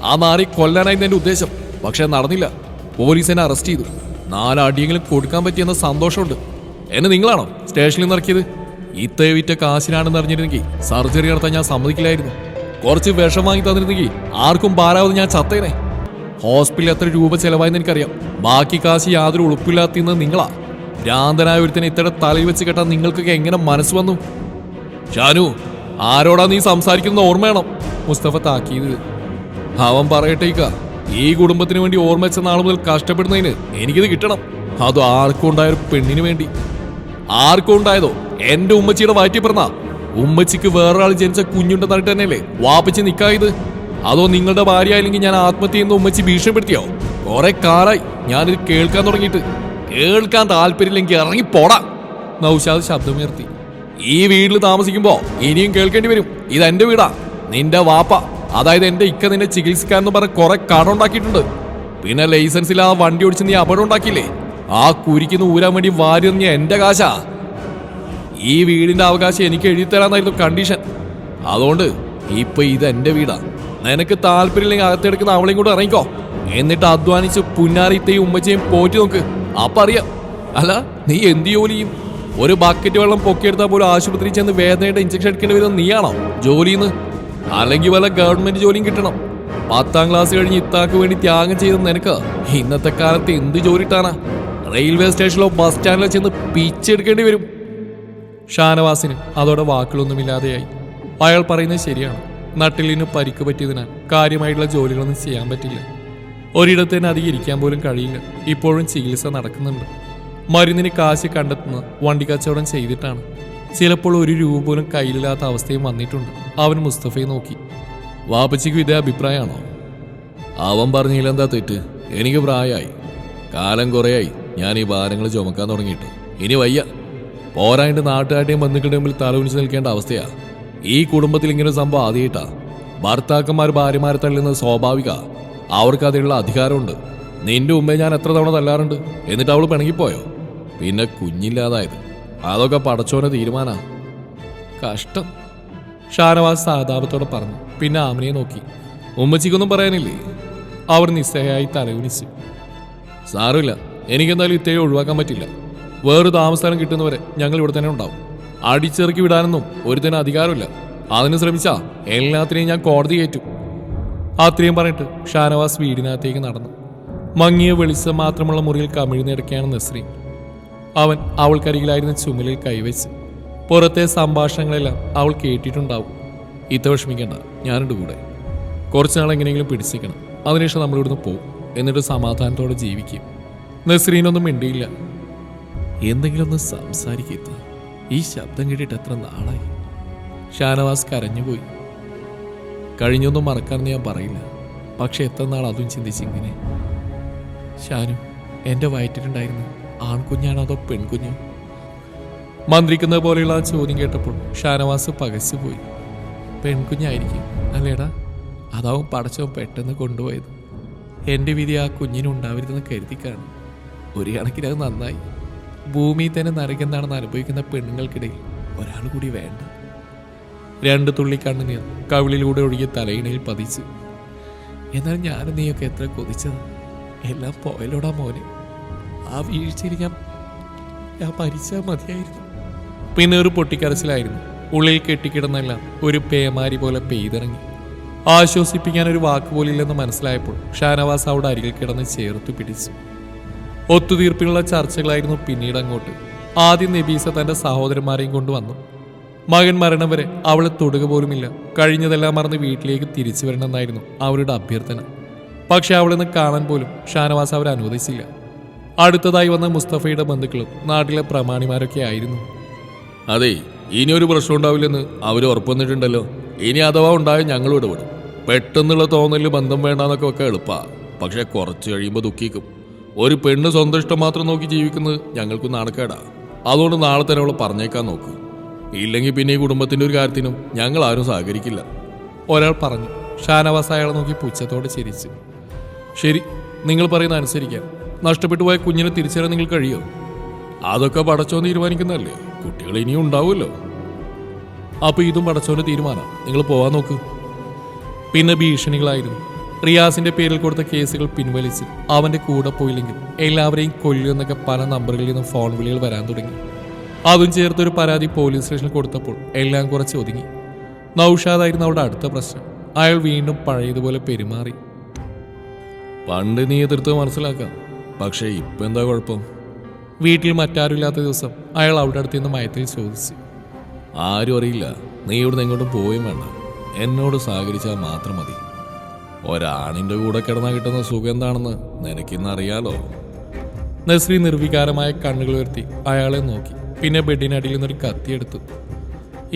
ആ നാറി കൊല്ലാനായിരുന്നു എന്റെ ഉദ്ദേശം, പക്ഷെ നടന്നില്ല. പോലീസ് എന്നെ അറസ്റ്റ് ചെയ്തു. 4 അടിയെങ്കിലും കൊടുക്കാൻ പറ്റിയെന്ന സന്തോഷമുണ്ട്. എന്നെ നിങ്ങളാണോ സ്റ്റേഷനിൽ നിന്ന് ഇറക്കിയത്? ഇത്തയെ വിറ്റ കാശിനാണെന്ന് അറിഞ്ഞിരുന്നെങ്കിൽ സർജറി നടത്താൻ ഞാൻ സമ്മതിക്കില്ലായിരുന്നു. കുറച്ച് വിഷം വാങ്ങി തന്നിരുന്നെങ്കിൽ ആർക്കും ഭാരാവത് ഞാൻ ചത്തേനെ. ഹോസ്പിറ്റലിൽ എത്ര രൂപ ചെലവായെന്ന് എനിക്കറിയാം. ബാക്കി കാശ് യാതൊരു ഉളുപ്പില്ലാത്തിന്ന് നിങ്ങളാ. ഭ്രാന്തനായ ഒരുത്തിനെ ഇത്തരം തലയിൽ വെച്ച് കേട്ടാൽ നിങ്ങൾക്കൊക്കെ എങ്ങനെ മനസ്സ് വന്നു? ഷാനു, ആരോടാ നീ സംസാരിക്കുന്ന ഓർമ്മയണം, മുസ്തഫ താക്കീത്. അവൻ പറയട്ടേക്ക, ഈ കുടുംബത്തിന് വേണ്ടി ഓർമ്മ വെച്ച നാൾ മുതൽ കഷ്ടപ്പെടുന്നതിന് എനിക്കിത് കിട്ടണം. അത് ആർക്കും ഉണ്ടായൊരു പെണ്ണിന് വേണ്ടി. ആർക്കും ഉണ്ടായതോ? എന്റെ ഉമ്മച്ചിയുടെ വയറ്റി പറഞ്ഞ ഉമ്മച്ചിക്ക് വേറൊരാൾ ജനിച്ച കുഞ്ഞുണ്ടെന്ന് പറഞ്ഞിട്ട് തന്നെയല്ലേ വാപ്പിച്ച് നിക്കായത്? അതോ നിങ്ങളുടെ ഭാര്യ ആയില്ലെങ്കിൽ ഞാൻ ആത്മഹത്യ ചെയ്യുന്ന ഉമ്മച്ചി ഭീഷണിപ്പെടുത്തിയോ? കുറെ കാലായി ഞാനിത് കേൾക്കാൻ തുടങ്ങിയിട്ട്. കേൾക്കാൻ താല്പര്യമില്ലെങ്കിൽ ഇറങ്ങിപ്പോടാ. നൗഷാദ് ശബ്ദമുയർത്തി. ഈ വീട്ടിൽ താമസിക്കുമ്പോ ഇനിയും കേൾക്കേണ്ടി വരും. ഇതെന്റെ വീടാ. നിന്റെ വാപ്പ, അതായത് എന്റെ ഇക്ക, നിന്നെ ചികിത്സിക്കാന്ന് പറഞ്ഞ് കുറെ കടം ഉണ്ടാക്കിയിട്ടുണ്ട്. പിന്നെ ലൈസൻസ് ഇല്ലാതെ വണ്ടി ഓടിച്ച് നീ അപകടം ഉണ്ടാക്കിയില്ലേ? ആ കുരിക്കുന്ന ഊരാൻ വേണ്ടി വാരിയെറിഞ്ഞ എന്റെ കാശാ. ഈ വീടിന്റെ അവകാശം എനിക്ക് എഴുതിത്തരാന്നായിരുന്നു കണ്ടീഷൻ. അതുകൊണ്ട് ഇപ്പൊ ഇത് എന്റെ വീടാ. നിനക്ക് താല്പര്യമില്ലെങ്കിൽ അകത്തെടുക്കുന്ന അവളെയും കൂടെ ഇറങ്ങിക്കോ. എന്നിട്ട് അധ്വാനിച്ച് പുന്നാരിത്തെയും ഉമ്മച്ചയും പോറ്റി നോക്ക്. അപ്പൊ അറിയാം. അല്ല, നീ എന്ത് ജോലി ചെയ്യും? ഒരു ബക്കറ്റ് വെള്ളം പൊക്കിയെടുത്താൽ പോലും ആശുപത്രിയിൽ ചെന്ന് വേദനയുടെ ഇഞ്ചക്ഷൻ എടുക്കേണ്ടി വരുന്നത് നീയാണോ ജോലിന്ന്? അല്ലെങ്കിൽ വല്ല ഗവൺമെന്റ് ജോലിയും കിട്ടണം. 10ാം ക്ലാസ് കഴിഞ്ഞ് ഇത്താക്ക് വേണ്ടി ത്യാഗം ചെയ്ത് നിനക്ക് ഇന്നത്തെ കാലത്ത് എന്ത് ജോലി ഇട്ടാനാ? റെയിൽവേ സ്റ്റേഷനിലോ ബസ് സ്റ്റാൻഡിലോ ചെന്ന് പിച്ചെടുക്കേണ്ടി വരും. ഷാനവാസിന് അതോടെ വാക്കുകളൊന്നുമില്ലാതെയായി. അയാൾ പറയുന്നത് ശരിയാണ്. നട്ടിലിന് പരിക്ക് പറ്റിയതിനാൽ കാര്യമായിട്ടുള്ള ജോലികളൊന്നും ചെയ്യാൻ പറ്റില്ല. ഒരിടത്ത് തന്നെ അധികം ഇരിക്കാൻ പോലും കഴിയില്ല. ഇപ്പോഴും ചികിത്സ നടക്കുന്നുണ്ട്. മരുന്നിന് കാശ് കണ്ടെത്തുന്ന വണ്ടി കച്ചവടം ചെയ്തിട്ടാണ്. ചിലപ്പോൾ 1 രൂപ പോലും കയ്യിലില്ലാത്ത അവസ്ഥയും വന്നിട്ടുണ്ട്. അവൻ മുസ്തഫയെ നോക്കി. വാപ്പച്ചിക്കും ഇതേ അഭിപ്രായമാണോ? അവൻ പറഞ്ഞില്ലെന്താ തെറ്റ്? എനിക്ക് പ്രായമായി, കാലം കുറേയായി ഞാൻ ഈ ഭാരങ്ങൾ ചുമക്കാൻ തുടങ്ങിയിട്ട്. ഇനി വയ്യ. പോരായിട്ട് നാട്ടുകാരുടെയും ബന്ധുക്കളുടെ മുമ്പിൽ തലകുനിച്ച് നിൽക്കേണ്ട അവസ്ഥയാ. ഈ കുടുംബത്തിൽ ഇങ്ങനെ സംഭവം ആദ്യമായിട്ടാ. ഭർത്താക്കന്മാർ ഭാര്യമാരെ തള്ളുന്നത് സ്വാഭാവിക. അവർക്ക് അതിനുള്ള അധികാരമുണ്ട്. നിന്റെ ഉമ്മയെ ഞാൻ എത്ര തവണ തല്ലാറുണ്ട്, എന്നിട്ട് അവൾ പിണങ്ങിപ്പോയോ? പിന്നെ കുഞ്ഞില്ലാതായത്, അതൊക്കെ പടച്ചോനെ തീരുമാനാ. കഷ്ടം, ഷാനവാസ് സഹതാപത്തോടെ പറഞ്ഞു. പിന്നെ ആമിനയെ നോക്കി. ഉമ്മച്ചിക്കൊന്നും പറയാനില്ലേ? അവർ നിസ്സഹായി തലകുനിച്ചു. സാരമില്ല, എനിക്കെന്തായാലും ഇത്തേയും ഒഴിവാക്കാൻ പറ്റില്ല. വേറെ താമസസ്ഥലം കിട്ടുന്നവരെ ഞങ്ങൾ ഇവിടെ തന്നെ ഉണ്ടാവും. അടിച്ചിറക്കി വിടാനൊന്നും ഒരുത്തന്നെ അധികാരമില്ല. അതിന് ശ്രമിച്ചാ എല്ലാത്തിനെയും ഞാൻ കോടതി കയറ്റും. അത്രയും പറഞ്ഞിട്ട് ഷാനവാസ് വീടിനകത്തേക്ക് നടന്നു. മങ്ങിയ വെളിച്ചം മാത്രമുള്ള മുറിയിൽ കമിഴ്ന്നിടയ്ക്കാണ് നസ്രീൻ. അവൻ അവൾക്കരികിലായിരുന്ന ചുമലിൽ കൈവച്ച്. പുറത്തെ സംഭാഷണങ്ങളെല്ലാം അവൾ കേട്ടിട്ടുണ്ടാവും. ഇത്ത വിഷമിക്കേണ്ട, ഞാനുണ്ട് കൂടെ. കുറച്ചുനാൾ എങ്ങനെയെങ്കിലും പിടിച്ചിരിക്കണം. അതിനുശേഷം നമ്മളിവിടുന്ന് പോകും. എന്നിട്ട് സമാധാനത്തോടെ ജീവിക്കും. നസ്രീനൊന്നും മിണ്ടിയില്ല. എന്തെങ്കിലും ഒന്ന് സംസാരിക്കുക. ഈ ശബ്ദം കേട്ടിട്ട് എത്ര നാളായി. ഷാനവാസ് കരഞ്ഞുപോയി. കഴിഞ്ഞൊന്നും മറക്കാമെന്ന് ഞാൻ പറയില്ല. പക്ഷെ എത്ര നാൾ അതും ചിന്തിച്ചിങ്ങനെ. ഷാനു, എൻ്റെ വയറ്റിലുണ്ടായിരുന്നു ആൺകുഞ്ഞാണോ അതോ പെൺകുഞ്ഞോ? മന്ത്രിക്കുന്ന പോലെയുള്ള ആ ചോദ്യം കേട്ടപ്പോൾ ഷാനവാസ് പകച്ചുപോയി. പെൺകുഞ്ഞായിരിക്കും അല്ലേടാ? അതാവും പടച്ചവൻ പെട്ടെന്ന് കൊണ്ടുപോയത്. എൻ്റെ വിധി ആ കുഞ്ഞിനുണ്ടാവരുതെന്ന് കരുതിക്കാണ്. ഒരു കണക്കിന് അത് നന്നായി. ഭൂമിയിൽ തന്നെ നരകെന്താണെന്ന് അനുഭവിക്കുന്ന പെണ്ണുങ്ങൾക്കിടയിൽ ഒരാൾ കൂടി വേണ്ട. 2 തുള്ളി കണ്ണുനീർ കവിളിലൂടെ ഒഴുകിയ തലയിണയിൽ പതിച്ചു. എന്നാൽ ഞാനും നീയൊക്കെ എത്ര കൊതിച്ചത്. എല്ലാം പോയലോടാ മോനെ. ആ വീഴ്ചയിൽ ഞാൻ മരിച്ചാൽ മതിയായിരുന്നു. പിന്നെ ഒരു പൊട്ടിക്കരച്ചിലായിരുന്നു. ഉള്ളിൽ കെട്ടിക്കിടന്നെല്ലാം ഒരു പേമാരി പോലെ പെയ്തിറങ്ങി. ആശ്വസിപ്പിക്കാൻ ഒരു വാക്കുപോലില്ലെന്ന് മനസ്സിലായപ്പോൾ ഷാനവാസ് അവിടെ അരികിൽ കിടന്ന് ചേർത്ത് പിടിച്ചു. ഒത്തുതീർപ്പിനുള്ള ചർച്ചകളായിരുന്നു പിന്നീട് അങ്ങോട്ട്. ആദ്യം നബീസ തന്റെ സഹോദരന്മാരെയും കൊണ്ടുവന്നു. മകൻ മരണം വരെ അവളെ തൊടുക പോലുമില്ല. കഴിഞ്ഞതെല്ലാം മറന്ന് വീട്ടിലേക്ക് തിരിച്ചു വരണമെന്നായിരുന്നു അവരുടെ അഭ്യർത്ഥന. പക്ഷെ അവളെന്ന് കാണാൻ പോലും ഷാനവാസ് അവരെ അനുവദിച്ചില്ല. അടുത്തതായി വന്ന മുസ്തഫയുടെ ബന്ധുക്കളും നാട്ടിലെ പ്രമാണിമാരൊക്കെ ആയിരുന്നു. അതെ, ഇനിയൊരു പ്രശ്നം ഉണ്ടാവില്ലെന്ന് അവർ ഉറപ്പുവന്നിട്ടുണ്ടല്ലോ. ഇനി അഥവാ ഉണ്ടായ ഞങ്ങളും ഇടപെടും. പെട്ടെന്നുള്ള തോന്നലിൽ ബന്ധം വേണ്ടാന്നൊക്കെ ഒക്കെ എളുപ്പാ. പക്ഷെ കുറച്ച് കഴിയുമ്പോൾ ദുഃഖിക്കും. ഒരു പെണ്ണ് സ്വന്തം ഇഷ്ടം മാത്രം നോക്കി ജീവിക്കുന്നത് ഞങ്ങൾക്ക് നാണക്കേടാ. അതുകൊണ്ട് നാളെ തന്നെ അവളെ പറഞ്ഞേക്കാൻ നോക്കൂ. ഇല്ലെങ്കിൽ പിന്നെ ഈ കുടുംബത്തിന്റെ ഒരു കാര്യത്തിനും ഞങ്ങൾ ആരും സഹകരിക്കില്ല. ഒരാൾ പറഞ്ഞു. ഷാനവാസ് അയാളെ നോക്കി പുച്ഛത്തോടെ ചിരിച്ചു. ശരി, നിങ്ങൾ പറയുന്ന അനുസരിക്കാം. നഷ്ടപ്പെട്ടു പോയ കുഞ്ഞിനെ തിരിച്ചറിയാൻ നിങ്ങൾ കഴിയോ? അതൊക്കെ പടച്ചോൻ തീരുമാനിക്കുന്നതല്ലേ. കുട്ടികൾ ഇനിയും ഉണ്ടാവുമല്ലോ. അപ്പൊ ഇതും പടച്ചോന്റെ തീരുമാനം. നിങ്ങൾ പോവാൻ നോക്കൂ. പിന്നെ ഭീഷണികളായിരുന്നു. റിയാസിന്റെ പേരിൽ കൊടുത്ത കേസുകൾ പിൻവലിച്ച് അവന്റെ കൂടെ പോയില്ലെങ്കിൽ എല്ലാവരെയും കൊല്ലുമെന്നൊക്കെ പല നമ്പറുകളിൽ നിന്നും ഫോൺ വിളികൾ വരാൻ തുടങ്ങി. അതും ചേർത്തൊരു പരാതി പോലീസ് സ്റ്റേഷനിൽ കൊടുത്തപ്പോൾ എല്ലാം കുറച്ച് ഒതുങ്ങി. നൗഷാദായിരുന്നു അവിടെ അടുത്ത പ്രശ്നം. അയാൾ വീണ്ടും പഴയതുപോലെ പെരുമാറി. പണ്ട് നീ എതിർത്ത് മനസ്സിലാക്കാം. പക്ഷേ ഇപ്പൊ എന്താ കുഴപ്പം? വീട്ടിൽ മറ്റാരുമില്ലാത്ത ദിവസം അയാൾ അവിടെ അടുത്ത് നിന്ന് മയത്തിൽ ചോദിച്ചു. ആരും അറിയില്ല. നീ ഇവിടുന്ന് എങ്ങോട്ടും പോവുകയും വേണ്ട. എന്നോട് സഹകരിച്ചാൽ മാത്രം മതി. ഒരാണിന്റെ കൂടെ കിടന്നാൽ കിട്ടുന്ന സുഖം എന്താണെന്ന് നിനക്കിന്നറിയാലോ. നസ്രി നിർവികാരമായ കണ്ണുകൾ ഉയർത്തി അയാളെ നോക്കി. പിന്നെ ബെഡിനടിയിൽ നിന്നൊരു കത്തിയെടുത്തു.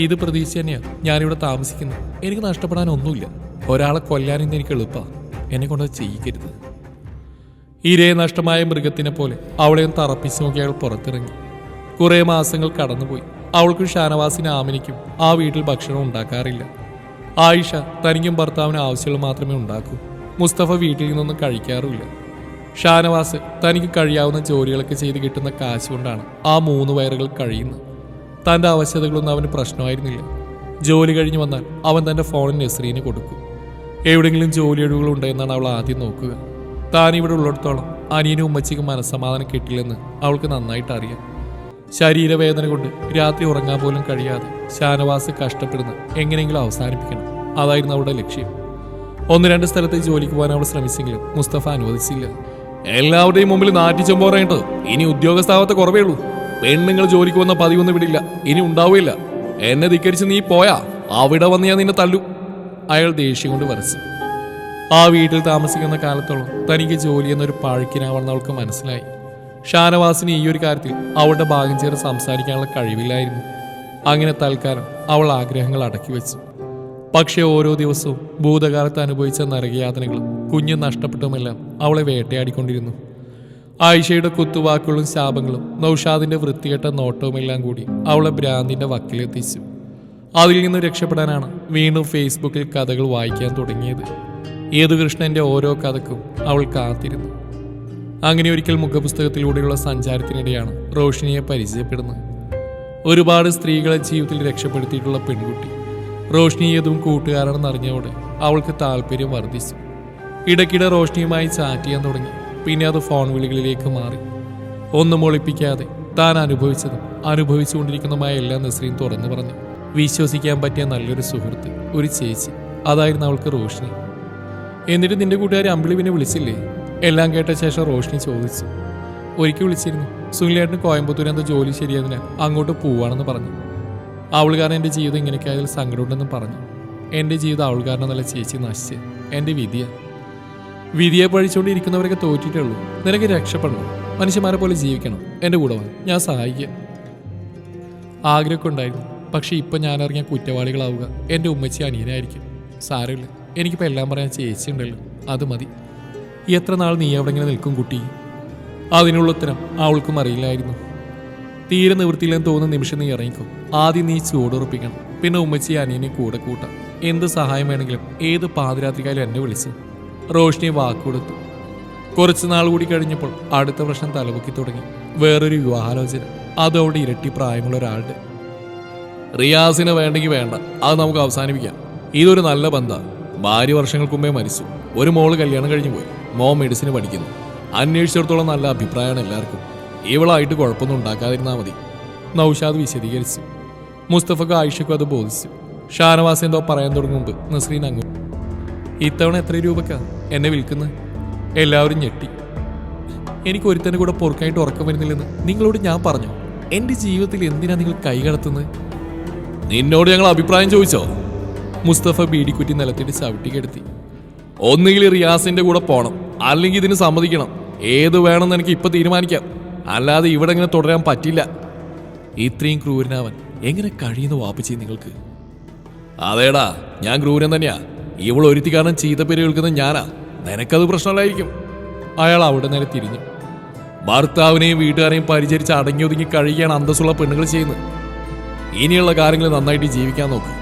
ഇത് പ്രതീക്ഷ തന്നെയാ ഞാനിവിടെ താമസിക്കുന്നു. എനിക്ക് നഷ്ടപ്പെടാൻ ഒന്നുമില്ല. ഒരാളെ കൊല്ലാനെന്ന് എനിക്ക് എളുപ്പമാണ്. എന്നെ കൊണ്ട് ചെയ്യിക്കരുത്. ഇരയെ നഷ്ടമായ മൃഗത്തിനെ പോലെ അവളെയും തറപ്പിച്ചു നോക്കി അയാൾ പുറത്തിറങ്ങി. കുറെ മാസങ്ങൾ കടന്നുപോയി. അവൾക്കും ഷാനവാസിന് ആമിനിക്കും ആ വീട്ടിൽ ഭക്ഷണം ഉണ്ടാക്കാറില്ല. ആയിഷ തനിക്കും ഭർത്താവിന് ആവശ്യമുള്ള മാത്രമേ ഉണ്ടാക്കൂ. മുസ്തഫ വീട്ടിൽ നിന്നൊന്നും കഴിക്കാറുമില്ല. ഷാനവാസ് തനിക്ക് കഴിയാവുന്ന ജോലികളൊക്കെ ചെയ്ത് കിട്ടുന്ന കാശ് കൊണ്ടാണ് ആ 3 വയറുകൾ കഴിയുന്നത്. തൻ്റെ അവശതകളൊന്നും അവന് പ്രശ്നമായിരുന്നില്ല. ജോലി കഴിഞ്ഞ് വന്നാൽ അവൻ തൻ്റെ ഫോണിൽ നസ്രീന് കൊടുക്കും. എവിടെയെങ്കിലും ജോലി ഒഴിവുകളുണ്ടോ എന്നാണ് അവൾ ആദ്യം നോക്കുക. താൻ ഇവിടെ ഉള്ളിടത്തോളം അനിയനും ഉമ്മച്ചിക്കും മനസ്സമാധാനം കിട്ടില്ലെന്ന് അവൾക്ക് നന്നായിട്ട് അറിയാം. ശരീരവേദന കൊണ്ട് രാത്രി ഉറങ്ങാൻ പോലും കഴിയാതെ ഷാനവാസ് കഷ്ടപ്പെടുന്നത് എങ്ങനെയെങ്കിലും അവസാനിപ്പിക്കണം. അതായിരുന്നു അവളുടെ ലക്ഷ്യം. 1-2 സ്ഥലത്ത് ജോലിക്ക് പോകാൻ അവൾ ശ്രമിച്ചെങ്കിലും മുസ്തഫ അനുവദിച്ചില്ല. എല്ലാവരുടെയും മുമ്പിൽ നാറ്റിച്ചൊമ്പോ പറയണ്ടോ? ഇനി ഉദ്യോഗസ്ഥാവത്തെ കുറവേ ഉള്ളൂ. പെണ്ണുങ്ങൾ ജോലിക്ക് വന്ന പതിവൊന്നും വിടില്ല. ഇനി ഉണ്ടാവില്ല. എന്നെ ധിക്കരിച്ച് നീ പോയാ അവിടെ വന്ന് ഞാൻ നിന്നെ തല്ലു. അയാൾ ദേഷ്യം കൊണ്ട് വരച്ചു. ആ വീട്ടിൽ താമസിക്കുന്ന കാലത്തോളം തനിക്ക് ജോലി എന്നൊരു പാഴ്ക്കിനാവെന്ന് അവൾക്ക് മനസ്സിലായി. ഷാനവാസിന് ഈ ഒരു കാര്യത്തിൽ അവളുടെ ഭാഗം ചേർന്ന് സംസാരിക്കാനുള്ള കഴിവില്ലായിരുന്നു. അങ്ങനെ തൽക്കാലം അവൾ ആഗ്രഹങ്ങൾ അടക്കി വെച്ചു. പക്ഷേ ഓരോ ദിവസവും ഭൂതകാലത്ത് അനുഭവിച്ച നരകയാതനകളും കുഞ്ഞ് നഷ്ടപ്പെട്ടുമെല്ലാം അവളെ വേട്ടയാടിക്കൊണ്ടിരുന്നു. ആയിഷയുടെ കുത്തുവാക്കുകളും ശാപങ്ങളും നൗഷാദിന്റെ വൃത്തികെട്ട നോട്ടവുമെല്ലാം കൂടി അവളെ ഭ്രാന്തിന്റെ വക്കിലെത്തിച്ചു. അതിൽ നിന്ന് രക്ഷപ്പെടാനാണ് വീണ്ടും ഫേസ്ബുക്കിൽ കഥകൾ വായിക്കാൻ തുടങ്ങിയത്. യേതുകൃഷ്ണന്റെ ഓരോ കഥക്കും അവൾ കാത്തിരുന്നു. അങ്ങനെ ഒരിക്കൽ മുഖപുസ്തകത്തിലൂടെയുള്ള സഞ്ചാരത്തിനിടെയാണ് റോഷിനിയെ പരിചയപ്പെടുന്നത്. ഒരുപാട് സ്ത്രീകളെ ജീവിതത്തിൽ രക്ഷപ്പെടുത്തിയിട്ടുള്ള പെൺകുട്ടി. റോഷിനി ഏതും കൂട്ടുകാരാണെന്ന് അറിഞ്ഞതോടെ അവൾക്ക് താല്പര്യം വർദ്ധിച്ചു. ഇടയ്ക്കിടെ റോഷിനിയുമായി ചാറ്റ് ചെയ്യാൻ തുടങ്ങി. പിന്നെ അത് ഫോൺ വിളികളിലേക്ക് മാറി. ഒന്നും ഒളിപ്പിക്കാതെ താൻ അനുഭവിച്ചതും അനുഭവിച്ചുകൊണ്ടിരിക്കുന്നതുമായ എല്ലാ നസ്രീൻ തുറന്നു പറഞ്ഞു. വിശ്വസിക്കാൻ പറ്റിയ നല്ലൊരു സുഹൃത്ത്, ഒരു ചേച്ചി, അതായിരുന്നു അവൾക്ക് റോഷിനി. എന്നിട്ട് നിന്റെ കൂട്ടുകാരി അമ്പിളി പിന്നെ വിളിച്ചില്ലേ? എല്ലാം കേട്ട ശേഷം റോഷിനി ചോദിച്ചു. ഒരിക്കൽ വിളിച്ചിരുന്നു. സുനിലേട്ടന് കോയമ്പത്തൂർ എന്തോ ജോലി ശരിയായതിനാൽ അങ്ങോട്ട് പോവാണെന്ന് പറഞ്ഞു. അവൾ കാരണം എൻ്റെ ജീവിതം ഇങ്ങനെയൊക്കെ ആയതിൽ സങ്കടമുണ്ടെന്നും പറഞ്ഞു. എൻ്റെ ജീവിതം അവൾ കാരണം നല്ല ചേച്ചി നശിച്ച്. എൻ്റെ വിധിയെ പഴിച്ചുകൊണ്ടിരിക്കുന്നവരൊക്കെ തോറ്റിട്ടേ ഉള്ളൂ. നിനക്ക് രക്ഷപ്പെടണം, മനുഷ്യന്മാരെ പോലെ ജീവിക്കണം. എൻ്റെ കൂടെ വാ, ഞാൻ സഹായിക്കാം. ആഗ്രഹമൊക്കെ ഉണ്ടായിരുന്നു. പക്ഷെ ഇപ്പം ഞാൻ ഇറങ്ങിയ കുറ്റവാളികളാവുക എൻ്റെ ഉമ്മച്ചി അനിയനായിരിക്കും. സാരമില്ല, എനിക്കിപ്പോൾ എല്ലാം പറയാൻ ചേച്ചി ഉണ്ടല്ലോ, അത് മതി. എത്ര നാൾ നീ അവിടെ ഇങ്ങനെ നിൽക്കും കുട്ടി? അതിനുള്ള ഉത്തരം അവൾക്കും അറിയില്ലായിരുന്നു. തീരെ നിവൃത്തിയില്ലെന്ന് തോന്നുന്ന നിമിഷം നീ ഇറങ്ങിക്കും. ആദ്യം നീ ചൂടുറപ്പിക്കണം, പിന്നെ ഉമ്മച്ചി അനിയനെ കൂടെ കൂട്ടാം. എന്ത് സഹായം വേണമെങ്കിലും ഏത് പാതിരാത്രിക്കാലും എന്നെ വിളിച്ച്. റോഷ്നി വാക്കുകൊടുത്തു. കുറച്ച് നാൾ കൂടി കഴിഞ്ഞപ്പോൾ അടുത്ത പ്രശ്നം തലപൊക്കി തുടങ്ങി. വേറൊരു വിവാഹാലോചന, അത് അവിടെ ഇരട്ടി പ്രായമുള്ള ഒരാളുടെ. റിയാസിനെ വേണ്ടെങ്കിൽ വേണ്ട, അത് നമുക്ക് അവസാനിപ്പിക്കാം. ഇതൊരു നല്ല ബന്ധമാണ്. ഭാര്യ വർഷങ്ങൾക്ക് മുമ്പേ മരിച്ചു. ഒരു മോള് കല്യാണം കഴിഞ്ഞു പോയി. മോൻ മെഡിസിന് പഠിക്കുന്നു. അന്വേഷിച്ചിടത്തോളം നല്ല അഭിപ്രായമാണ് എല്ലാവർക്കും. ഇവളായിട്ട് കുഴപ്പമൊന്നും ഉണ്ടാക്കാതിരുന്നാൽ മതി. നൗഷാദ് വിശദീകരിച്ചു. മുസ്തഫക്കും ആയിഷയ്ക്കും അത് ബോധിച്ചു. ഷാനവാസ് എന്തോ പറയാൻ തുടങ്ങും മുമ്പ് നസ്രീൻ അങ്ങ്, ഇത്തവണ എത്ര രൂപക്കാ എന്നെ വിൽക്കുന്നത്? എല്ലാവരും ഞെട്ടി. എനിക്ക് ഒരുത്തന്നെ കൂടെ പൊറുക്കായിട്ട് ഉറക്കം വരുന്നില്ലെന്ന് നിങ്ങളോട് ഞാൻ പറഞ്ഞു. എൻ്റെ ജീവിതത്തിൽ എന്തിനാ നിങ്ങൾ കൈ കടത്തുന്നത്? നിന്നോട് ഞങ്ങൾ അഭിപ്രായം ചോദിച്ചോ? മുസ്തഫ ബീഡിക്കുറ്റി നിലത്തിട്ട് ചവിട്ടിക്കെടുത്തി. ഒന്നുകിൽ റിയാസിന്റെ കൂടെ പോണം, അല്ലെങ്കിൽ ഇതിന് സമ്മതിക്കണം. ഏത് വേണമെന്ന് എനിക്ക് ഇപ്പൊ തീരുമാനിക്കാം, അല്ലാതെ ഇവിടെ ഇങ്ങനെ തുടരാൻ പറ്റില്ല. ഇത്രയും ക്രൂരനാവൻ എങ്ങനെ കഴിയുന്നു വാപ്പിച്ചി നിങ്ങൾക്ക്? അതേടാ, ഞാൻ ക്രൂരൻ തന്നെയാ. ഇവൾ ഒരുത്തി കാരണം ചീത്തപ്പേര് കേൾക്കുന്നത് ഞാനാ. നിനക്കത് പ്രശ്നമല്ലായിരിക്കും. അയാൾ അവിടെ നേരെ തിരിഞ്ഞു. ഭർത്താവിനെയും വീട്ടുകാരെയും പരിചരിച്ച് അടങ്ങി ഒതുങ്ങി കഴിയുകയാണ് അന്തസ്സുള്ള പെണ്ണുങ്ങൾ ചെയ്യുന്നത്. ഇനിയുള്ള കാര്യങ്ങൾ നന്നായിട്ട് ജീവിക്കാൻ നോക്ക്.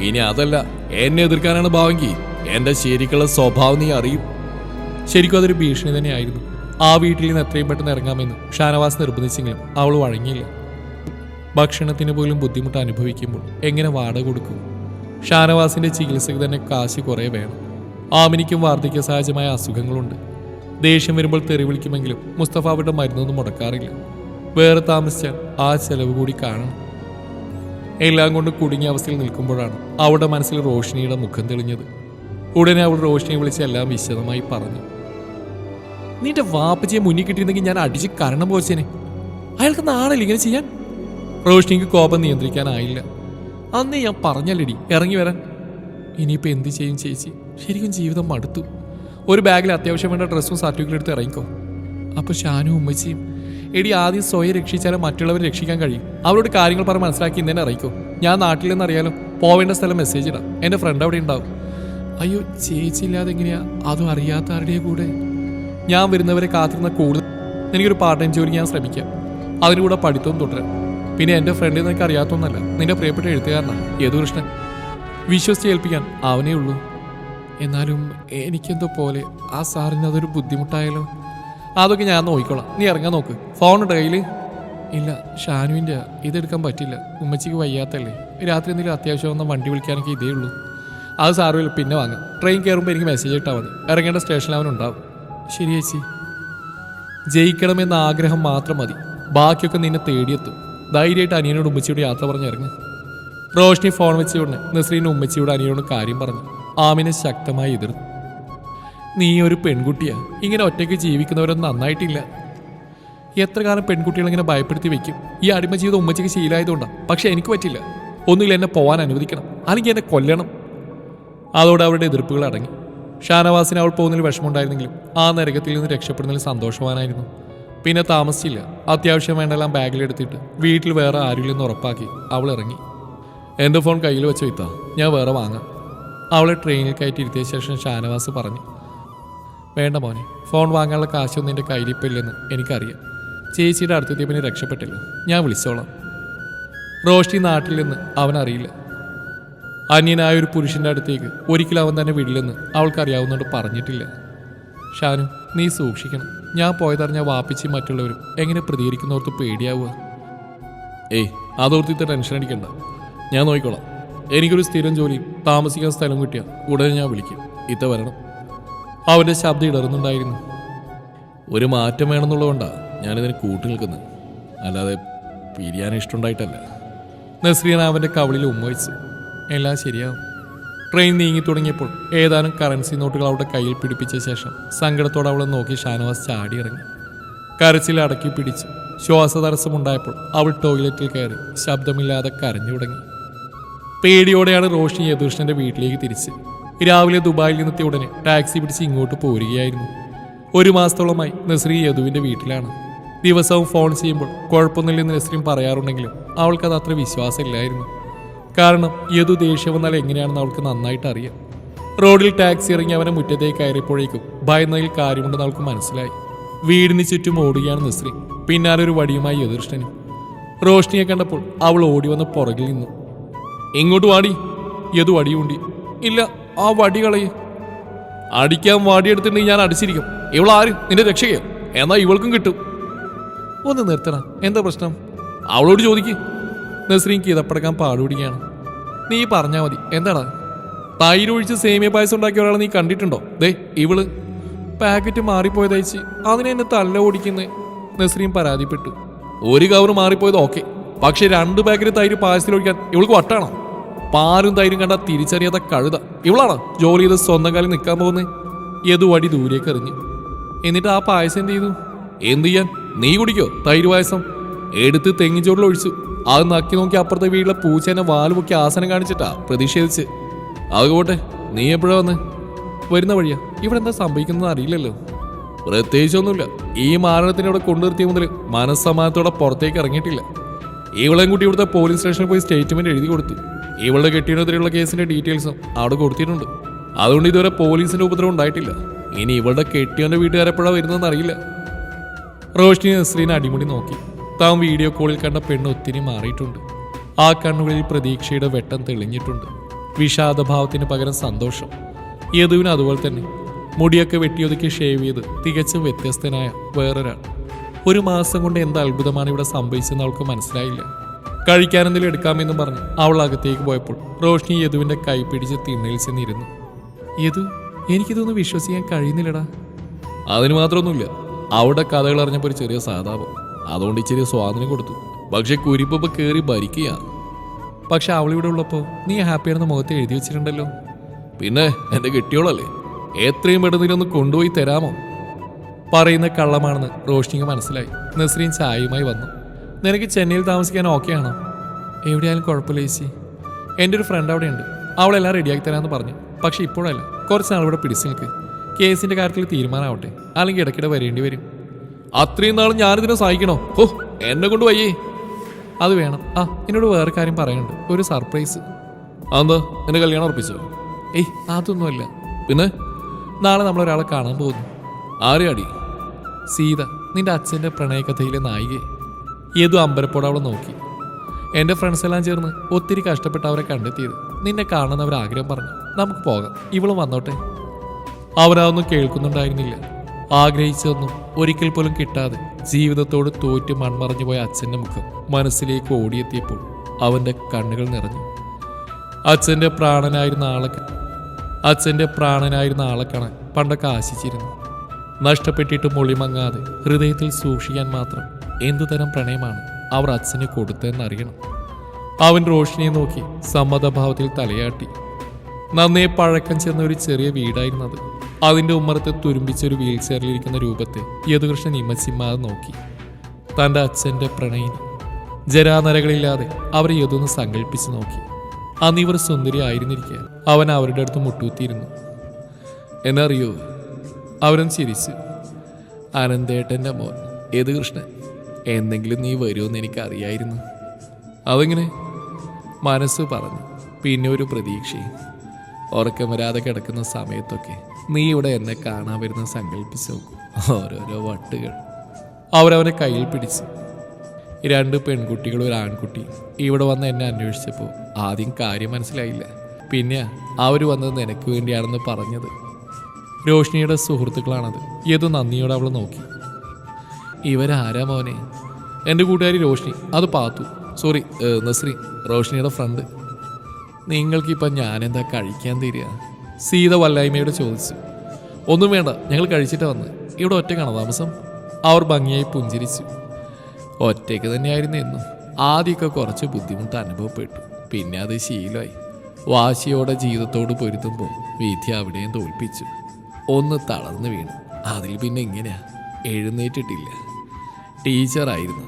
ഇനി അതല്ല എന്നെ എതിർക്കാനാണ് ഭാവെങ്കിൽ എന്റെ ശരിക്കുള്ള സ്വഭാവം നീ അറിയും. ശരിക്കും അതൊരു ഭീഷണി തന്നെയായിരുന്നു. ആ വീട്ടിൽ നിന്ന് എത്രയും പെട്ടെന്ന് ഇറങ്ങാമെന്ന് ഷാനവാസ് നിർബന്ധിച്ചെങ്കിലും അവൾ വഴങ്ങിയില്ല. ഭക്ഷണത്തിന് പോലും ബുദ്ധിമുട്ട് അനുഭവിക്കുമ്പോൾ എങ്ങനെ വാടക കൊടുക്കും? ഷാനവാസിന്റെ ചികിത്സയ്ക്ക് തന്നെ കാശ് കുറേ വേണം. ആമിനിക്കും വാർദ്ധക്യ സഹജമായ അസുഖങ്ങളുണ്ട്. ദേഷ്യം വരുമ്പോൾ തെറി വിളിക്കുമെങ്കിലും മുസ്തഫ അവരുടെ മരുന്നൊന്നും മുടക്കാറില്ല. വേറെ താമസിച്ചാൽ ആ ചെലവ് കൂടി കാണണം. എല്ലാം കൊണ്ട് കുടുങ്ങിയ അവസ്ഥയിൽ നിൽക്കുമ്പോഴാണ് അവളുടെ മനസ്സിൽ റോഷിനിയുടെ മുഖം തെളിഞ്ഞത്. ഉടനെ അവൾ റോഷിനിയെ വിളിച്ച് എല്ലാം വിശദമായി പറഞ്ഞു. നിന്റെ വാപ്പച്ചിയെ മുന്നിൽ കിട്ടിയിരുന്നെങ്കിൽ ഞാൻ അടിച്ച് കരണം പോച്ചേനെ. അയാൾക്ക് നാളെ ഇങ്ങനെ ചെയ്യാൻ. റോഷിനിക്ക് കോപം നിയന്ത്രിക്കാനായില്ല. അന്നേ ഞാൻ പറഞ്ഞല്ലേടി ഇറങ്ങി വരാൻ. ഇനിയിപ്പോൾ എന്ത് ചെയ്യും ചേച്ചി? ശരിക്കും ജീവിതം മടുത്തു. ഒരു ബാഗിൽ അത്യാവശ്യം വേണ്ട ഡ്രസ്സും സർട്ടിഫിക്കറ്റ് എടുത്ത് ഇറങ്ങിക്കോ. അപ്പോൾ ഷാനും ഉമ്മച്ചിയും, എടി ആദ്യം സ്വയം രക്ഷിച്ചാലും മറ്റുള്ളവരെ രക്ഷിക്കാൻ കഴിയും. അവരോട് കാര്യങ്ങൾ പറഞ്ഞ് മനസ്സിലാക്കി ഇന്നെ ഇറങ്ങിക്കോ. ഞാൻ നാട്ടിലെന്ന് അറിയാലോ, പോവേണ്ട സ്ഥലം മെസ്സേജ് ഇടാം. എൻ്റെ ഫ്രണ്ട് അവിടെ ഉണ്ടാവും. അയ്യോ ചേച്ചി ഇല്ലാതെ എങ്ങനെയാ? അതും അറിയാത്ത ആരുടെ കൂടെ? ഞാൻ വരുന്നവരെ കാത്തിരുന്ന കൂടുതൽ എനിക്കൊരു പാർട്ട് ടൈം ജോലി ഞാൻ ശ്രമിക്കാം. അതിൻ്റെ കൂടെ പഠിത്തവും തുടരാം. പിന്നെ എൻ്റെ ഫ്രണ്ടിൽ നിനക്ക് അറിയാത്തൊന്നല്ല, നിന്റെ പ്രിയപ്പെട്ട എഴുത്തുകാരനാണ് യദുകൃഷ്ണൻ. വിശ്വസിച്ച് ഏൽപ്പിക്കാൻ അവനേ ഉള്ളൂ. എന്നാലും എനിക്കെന്തോ പോലെ ആ സാറിന് അതൊരു ബുദ്ധിമുട്ടായാലോ. അതൊക്കെ ഞാൻ നോക്കിക്കോളാം, നീ ഇറങ്ങാൻ നോക്ക്. ഫോൺ കയ്യിൽ ഇല്ല. ഷാനുവിൻ്റെ ഇതെടുക്കാൻ പറ്റില്ല, ഉമ്മച്ചിക്ക് വയ്യാത്തല്ലേ. രാത്രി എന്തെങ്കിലും അത്യാവശ്യം വന്ന വണ്ടി വിളിക്കാനൊക്കെ ഇതേ ഉള്ളൂ. അത് സാറുമില്ല, പിന്നെ വാങ്ങാം. ട്രെയിൻ കയറുമ്പോൾ എനിക്ക് മെസ്സേജ് ഇട്ടാൽ മതി. ഇറങ്ങേണ്ട സ്റ്റേഷനിൽ അവനുണ്ടാവും. ശരി ചേച്ചി. ജയിക്കണമെന്ന ആഗ്രഹം മാത്രം മതി, ബാക്കിയൊക്കെ നിന്നെ തേടിയെത്തും. ധൈര്യമായിട്ട് അനിയനോട് ഉമ്മച്ചിയോട് യാത്ര പറഞ്ഞിറങ്ങി. റോഷ്നി ഫോൺ വെച്ചുകൊണ്ട് നസ്രീൻ ഉമ്മച്ചിയോട് അനിയനോട് കാര്യം പറഞ്ഞു. ആമിനെ ശക്തമായി എതിർന്നു. നീ ഒരു പെൺകുട്ടിയാ, ഇങ്ങനെ ഒറ്റയ്ക്ക് ജീവിക്കുന്നവരൊന്നും നന്നായിട്ടില്ല. എത്ര കാലം പെൺകുട്ടികളിങ്ങനെ ഭയപ്പെടുത്തി വെക്കും? ഈ അടിമ ജീവിതം ഉമ്മച്ചിക്ക് ശീലമായതുകൊണ്ടാണ്. പക്ഷെ എനിക്ക് പറ്റില്ല. ഒന്നുകിൽ എന്നെ പോകാൻ അനുവദിക്കണം, അല്ലെങ്കിൽ എന്നെ കൊല്ലണം. അതോടെ അവരുടെ എതിർപ്പുകൾ അടങ്ങി. ഷാനവാസിന് അവൾ പോകുന്നതിൽ വിഷമമുണ്ടായിരുന്നെങ്കിലും ആ നരകത്തിൽ നിന്ന് രക്ഷപ്പെടുന്നതിൽ സന്തോഷവാനായിരുന്നു. പിന്നെ താമസിച്ചില്ല. അത്യാവശ്യം വേണ്ടെല്ലാം ബാഗിലെടുത്തിട്ട് വീട്ടിൽ വേറെ ആരുമില്ലെന്ന് ഉറപ്പാക്കി അവൾ ഇറങ്ങി. എൻ്റെ ഫോൺ കയ്യിൽ വെച്ച് വയ്ത്താ, ഞാൻ വേറെ വാങ്ങാം. അവളെ ട്രെയിനിൽ കയറ്റിയിരുത്തിയ ശേഷം ഷാനവാസ് പറഞ്ഞു. വേണ്ട മോനെ, ഫോൺ വാങ്ങാനുള്ള കാശൊന്നും എൻ്റെ കയ്യിലിപ്പില്ലെന്ന് എനിക്കറിയാം. ചേച്ചിയുടെ അടുത്തെത്തിയ പിന്നെ രക്ഷപ്പെട്ടില്ല, ഞാൻ വിളിച്ചോളാം. റോഷ്നി നാട്ടിൽ നിന്ന് അവനറിയില്ല. അന്യനായ ഒരു പുരുഷൻ്റെ അടുത്തേക്ക് ഒരിക്കലും അവൻ തന്നെ വിടില്ലെന്ന് അവൾക്കറിയാവുന്നതുകൊണ്ട് പറഞ്ഞിട്ടില്ല. ഷാനു, നീ സൂക്ഷിക്കണം. ഞാൻ പോയതറിഞ്ഞ വാപ്പിച്ച് മറ്റുള്ളവരും എങ്ങനെ പ്രതികരിക്കുന്നവർക്ക് പേടിയാവുക. ഏയ്, അതോർത്തിട്ട് ടെൻഷൻ അടിക്കണ്ട, ഞാൻ നോക്കിക്കോളാം. എനിക്കൊരു സ്ഥിരം ജോലിയും താമസിക്കാൻ സ്ഥലം കിട്ടിയാൽ ഉടനെ ഞാൻ വിളിക്കും. ഇത്ത വരണം. അവൻ്റെ ശബ്ദം ഇടറുന്നുണ്ടായിരുന്നു. ഒരു മാറ്റം വേണമെന്നുള്ളതുകൊണ്ടാണ് ഞാനിതിന് കൂട്ടു നിൽക്കുന്നത്, അല്ലാതെ പിരിയാൻ ഇഷ്ടമുണ്ടായിട്ടല്ല. നസ്രീൻ അവൻ്റെ കവളിൽ ഉമ്മ വെച്ചു. എല്ലാം ശരിയാവും. ട്രെയിൻ നീങ്ങി തുടങ്ങിയപ്പോൾ ഏതാനും കറൻസി നോട്ടുകൾ അവളുടെ കയ്യിൽ പിടിപ്പിച്ച ശേഷം സങ്കടത്തോടെ അവളെ നോക്കി ഷാനവാസ് ചാടിയിറങ്ങി. കരച്ചിൽ അടക്കി പിടിച്ചു. ശ്വാസതടസ്സമുണ്ടായപ്പോൾ അവൾ ടോയ്ലറ്റിൽ കയറി ശബ്ദമില്ലാതെ കരഞ്ഞു തുടങ്ങി. പേടിയോടെയാണ് റോഷ്നി യദുകൃഷ്ണന്റെ വീട്ടിലേക്ക് തിരിച്ച്. രാവിലെ ദുബായിൽ നിന്നെത്തിയ ഉടനെ ടാക്സി പിടിച്ച് ഇങ്ങോട്ട് പോരുകയായിരുന്നു. 1 മാസത്തോളമായി നസ്രീൻ യദുവിന്റെ വീട്ടിലാണ്. ദിവസവും ഫോൺ ചെയ്യുമ്പോൾ കുഴപ്പമൊന്നുമില്ലെന്ന് നസ്രീൻ പറയാറുണ്ടെങ്കിലും അവൾക്കത് അത്ര വിശ്വാസമില്ലായിരുന്നു. കാരണം യദു ദേഷ്യം വന്നാൽ എങ്ങനെയാണെന്ന് അവൾക്ക് നന്നായിട്ട് അറിയാം. റോഡിൽ ടാക്സി ഇറങ്ങി അവനെ മുറ്റത്തേക്ക് കയറിയപ്പോഴേക്കും ഭയന്നതിൽ കാര്യമുണ്ടെന്ന് അവൾക്ക് മനസ്സിലായി. വീടിന് ചുറ്റും ഓടുകയാണ് നസ്രീൻ. പിന്നാലെ ഒരു വടിയുമായി യദുകൃഷ്ണനും. റോഷ്നിയെ കണ്ടപ്പോൾ അവൾ ഓടി വന്ന് പുറകിൽ നിന്നു. ഇങ്ങോട്ട് വാടി. യദു വടിയുണ്ടി. ഇല്ല, ആ വടി കളയെ. അടിക്കാൻ വടിയെടുത്തിട്ടുണ്ടെങ്കിൽ ഞാൻ അടിച്ചിരിക്കും. ഇവളാര്? നിന്റെ രക്ഷകയോ? എന്നാ ഇവൾക്കും കിട്ടും. ഒന്ന് നിർത്തണം. എന്താ പ്രശ്നം? അവളോട് ചോദിക്ക്. നസ്രീൻ കിതപ്പടക്കാൻ പാടുപിടിക്കുകയാണ്. നീ പറഞ്ഞാ മതി. എന്താടാ? തൈര് ഒഴിച്ച് സേമിയ പായസം ഉണ്ടാക്കിയ ഒരാളെ നീ കണ്ടിട്ടുണ്ടോ? ദേ ഇവള് പാക്കറ്റ് മാറിപ്പോയതയച്ച് അതിനെ എന്നെ തല്ല ഓടിക്കുന്നേ. നസ്രീൻ പരാതിപ്പെട്ടു. ഒരു കവർ മാറിപ്പോയത് ഓക്കെ, പക്ഷെ 2 പാക്കറ്റ് തൈര് പായസത്തിൽ ഒഴിക്കാൻ ഇവൾക്ക് വട്ടാണോ? പാലും തൈരും കണ്ടാൽ തിരിച്ചറിയാത്ത കഴുത. ഇവളാണോ ജോലി ചെയ്ത് സ്വന്തം കാലിൽ നിൽക്കാൻ പോകുന്നത്? യദു വടി ദൂരേക്ക് എറിഞ്ഞു. എന്നിട്ട് ആ പായസം എന്ത് ചെയ്തു? എന്ത് ചെയ്യാൻ? നീ കുടിക്കോ തൈര് പായസം? എടുത്ത് തെങ്ങിച്ചോട്ടിൽ ഒഴിച്ചു. അത് നക്കി നോക്കി അപ്പുറത്തെ വീട്ടിലെ പൂച്ചേനെ വാല് പൊക്കി ആസനം കാണിച്ചിട്ടാ പ്രതിഷേധിച്ച്. അതുകൊട്ടെ, നീ എപ്പോഴാ വന്ന്? വരുന്ന വഴിയാ. ഇവിടെ എന്താ സംഭവിക്കുന്നത് അറിയില്ലല്ലോ. പ്രത്യേകിച്ചൊന്നുമില്ല. ഈ മാരണത്തിനെ ഇവിടെ കൊണ്ടുനിർത്തിയ മുതൽ മനസ്സമാനത്തോടെ പുറത്തേക്ക് ഇറങ്ങിയിട്ടില്ല. ഇവളെയും കൂട്ടി ഇവിടുത്തെ പോലീസ് സ്റ്റേഷനിൽ പോയി സ്റ്റേറ്റ്മെന്റ് എഴുതി കൊടുത്തു. ഇവളുടെ കെട്ടിയതിനെതിരെയുള്ള കേസിന്റെ ഡീറ്റെയിൽസും അവിടെ കൊടുത്തിട്ടുണ്ട്. അതുകൊണ്ട് ഇതുവരെ പോലീസിന്റെ ഉപദ്രവം ഉണ്ടായിട്ടില്ല. ഇനി ഇവളുടെ കെട്ടിയവന്റെ വീട്ടുകാരെപ്പോഴാണ് വരുന്നതെന്ന് അറിയില്ല. റോഷ്നി നസ്രീനെ അടിമുടി നോക്കി. താൻ വീഡിയോ കോളിൽ കണ്ട പെണ്ണ് ഒത്തിരി മാറിയിട്ടുണ്ട്. ആ കണ്ണുകളിൽ പ്രതീക്ഷയുടെ വെട്ടം തെളിഞ്ഞിട്ടുണ്ട്. വിഷാദഭാവത്തിന് പകരം സന്തോഷം. യദുവിന് അതുപോലെ തന്നെ. മുടിയൊക്കെ വെട്ടിയൊതുക്കി ഷേവ് ചെയ്ത് തികച്ചും വ്യത്യസ്തനായ വേറൊരാൾ. 1 മാസം കൊണ്ട് എന്ത് അത്ഭുതമാണ് ഇവിടെ സംഭവിച്ചെന്ന് അവൾക്ക് മനസ്സിലായില്ല. കഴിക്കാനെന്തെങ്കിലും എടുക്കാമെന്നും പറഞ്ഞ് അവൾ അകത്തേക്ക് പോയപ്പോൾ റോഷ്നി യദുവിന്റെ കൈ പിടിച്ച് തിണ്ണയിൽ ചെന്നിരുന്നു. യദു, എനിക്കിതൊന്നും വിശ്വസിക്കാൻ കഴിയുന്നില്ലടാ. അതിന് മാത്രമൊന്നുമില്ല. അവിടെ കഥകൾ അറിഞ്ഞപ്പോൾ ഒരു ചെറിയ സാധാപം, അതുകൊണ്ട് ഇച്ചിരി സ്വാതന്ത്ര്യം കൊടുത്തു. പക്ഷെ കുരിപ്പ് കയറി ഭരിക്കുക. പക്ഷെ അവളിവിടെ ഉള്ളപ്പോൾ നീ ഹാപ്പിയാണെന്ന് മുഖത്ത് എഴുതി വെച്ചിട്ടുണ്ടല്ലോ. പിന്നെ എന്റെ കെട്ടിയോളല്ലേ, എത്രയും പെട്ടെന്ന് കൊണ്ടുപോയി തരാമോ? പറയുന്ന കള്ളമാണെന്ന് റോഷ്നിക്ക് മനസ്സിലായി. നസ്രീൻ ചായയുമായി വന്നു. നിനക്ക് ചെന്നൈയിൽ താമസിക്കാൻ ഓക്കെ ആണോ? എവിടെയായാലും കുഴപ്പമില്ല ചേച്ചി. എൻ്റെ ഒരു ഫ്രണ്ട് അവിടെയുണ്ട്. അവളെല്ലാം റെഡിയാക്കി തരാമെന്ന് പറഞ്ഞു. പക്ഷെ ഇപ്പോഴല്ല, കുറച്ച് നാൾ ഇവിടെ പിടിച്ചു നിൽക്ക്. കേസിന്റെ കാര്യത്തിൽ തീരുമാനമാവട്ടെ, അല്ലെങ്കിൽ ഇടയ്ക്കിടെ വരേണ്ടി വരും. അത്രയും നാളും ഞാനിതിനെ സഹായിക്കണോ? ഓ, എന്നെ കൊണ്ട് വയ്യേ. അത് വേണം. ആ, എന്നോട് വേറെ കാര്യം പറയാനുണ്ട്. ഒരു സർപ്രൈസ്. അതെന്താ? എന്റെ കല്യാണം ഉറപ്പിച്ചോ? ഏയ്, അതൊന്നുമല്ല. പിന്നെ നാളെ നമ്മളൊരാളെ കാണാൻ പോകുന്നു. ആരെയാടി? സീത, നിന്റെ അച്ഛൻ്റെ പ്രണയകഥയിലെ നായികയെ. ഏതു അമ്പരപ്പോടെ അവളെ നോക്കി. എൻ്റെ ഫ്രണ്ട്സ് എല്ലാം ചേർന്ന് ഒത്തിരി കഷ്ടപ്പെട്ട് അവരെ കണ്ടെത്തിയത്. നിന്നെ കാണുന്നവർ ആഗ്രഹം പറഞ്ഞു. നമുക്ക് പോകാം, ഇവളും വന്നോട്ടെ. അവരതൊന്നും കേൾക്കുന്നുണ്ടായിരുന്നില്ല. ആഗ്രഹിച്ചതൊന്നും ഒരിക്കൽ പോലും കിട്ടാതെ ജീവിതത്തോട് തോറ്റ് മൺമറഞ്ഞു പോയ അച്ഛൻ്റെ മുഖം മനസ്സിലേക്ക് ഓടിയെത്തിയപ്പോൾ അവൻ്റെ കണ്ണുകൾ നിറഞ്ഞു. അച്ഛൻ്റെ പ്രാണനായിരുന്ന ആളെ കാണാൻ പണ്ടൊക്കെ ആശിച്ചിരുന്നു. നഷ്ടപ്പെട്ടിട്ട് മൊളിമങ്ങാതെ ഹൃദയത്തിൽ സൂക്ഷിക്കാൻ മാത്രം എന്തുതരം പ്രണയമാണ് അവർ അച്ഛന് കൊടുത്തതെന്നറിയണം. അവൻ റോഷ്നിയെ നോക്കി സമ്മതഭാവത്തിൽ തലയാട്ടി. നന്നേ പഴക്കം ചെന്ന ഒരു ചെറിയ വീടായിരുന്നത്. അതിൻ്റെ ഉമ്മറത്ത് തുരുമ്പിച്ചൊരു വീൽ ചെയറിലിരിക്കുന്ന രൂപത്തെ യദുകൃഷ്ണൻ ഇമ്മച്ചിമ്മാതെ നോക്കി. തൻ്റെ അച്ഛൻ്റെ പ്രണയിനി. ജരാനരകളില്ലാതെ അവരെ യദുന്ന് സങ്കല്പിച്ച് നോക്കി. അന്നിവർ സുന്ദരി ആയിരുന്നിരിക്കുക. അവൻ അവരുടെ അടുത്ത് മുട്ടുകുത്തിയിരുന്നു. എന്നറിയോ? അവരും ചിരിച്ചു. അനന്തേട്ടൻ്റെ മോൻ യദുകൃഷ്ണൻ. എന്തെങ്കിലും നീ വരുമെന്ന് എനിക്കറിയായിരുന്നു. അതെങ്ങനെ? മനസ്സ് പറഞ്ഞു. പിന്നെ ഒരു പ്രതീക്ഷയും. ഉറക്കം വരാതെ കിടക്കുന്ന സമയത്തൊക്കെ നീ ഇവിടെ എന്നെ കാണാൻ വരുന്ന സങ്കല്പിച്ച് നോക്കും. ഓരോരോ വട്ടുകൾ. അവരവനെ കയ്യിൽ പിടിച്ചു. 2 പെൺകുട്ടികളും ഒരു ആൺകുട്ടി ഇവിടെ വന്ന് എന്നെ അന്വേഷിച്ചപ്പോൾ ആദ്യം കാര്യം മനസ്സിലായില്ല. പിന്നെ അവർ വന്നത് നിനക്ക് വേണ്ടിയാണെന്ന് പറഞ്ഞത്. രോഷ്നിയുടെ സുഹൃത്തുക്കളാണത്. ഏതോ നന്ദിയോടെ അവൾ നോക്കി. ഇവരാരാ മോനെ? എൻ്റെ കൂട്ടുകാരി രോഷ്നി. അത് പാത്തു. സോറി, നസ്രീൻ, റോഷ്നിയുടെ ഫ്രണ്ട്. നിങ്ങൾക്കിപ്പം ഞാനെന്താ കഴിക്കാൻ തരിക? സീത വല്ലായ്മയോട് ചോദിച്ചു. ഒന്നും വേണ്ട, ഞങ്ങൾ കഴിച്ചിട്ട് വന്ന്. ഇവിടെ ഒറ്റക്കാണോ താമസം? അവർ ഭംഗിയായി പുഞ്ചിരിച്ചു. ഒറ്റയ്ക്ക് തന്നെയായിരുന്നു എന്നും. ആദ്യമൊക്കെ കുറച്ച് ബുദ്ധിമുട്ട് അനുഭവപ്പെട്ടു. പിന്നെ അത് ശീലമായി. വാശിയോടെ ജീവിതത്തോട് പൊരുത്തുമ്പോൾ വിധി അവിടെയും തോൽപ്പിച്ചു. ഒന്ന് തളർന്നു വീണു. അതിൽ പിന്നെ ഇങ്ങനെയാ, എഴുന്നേറ്റിട്ടില്ല. ടീച്ചറായിരുന്നു.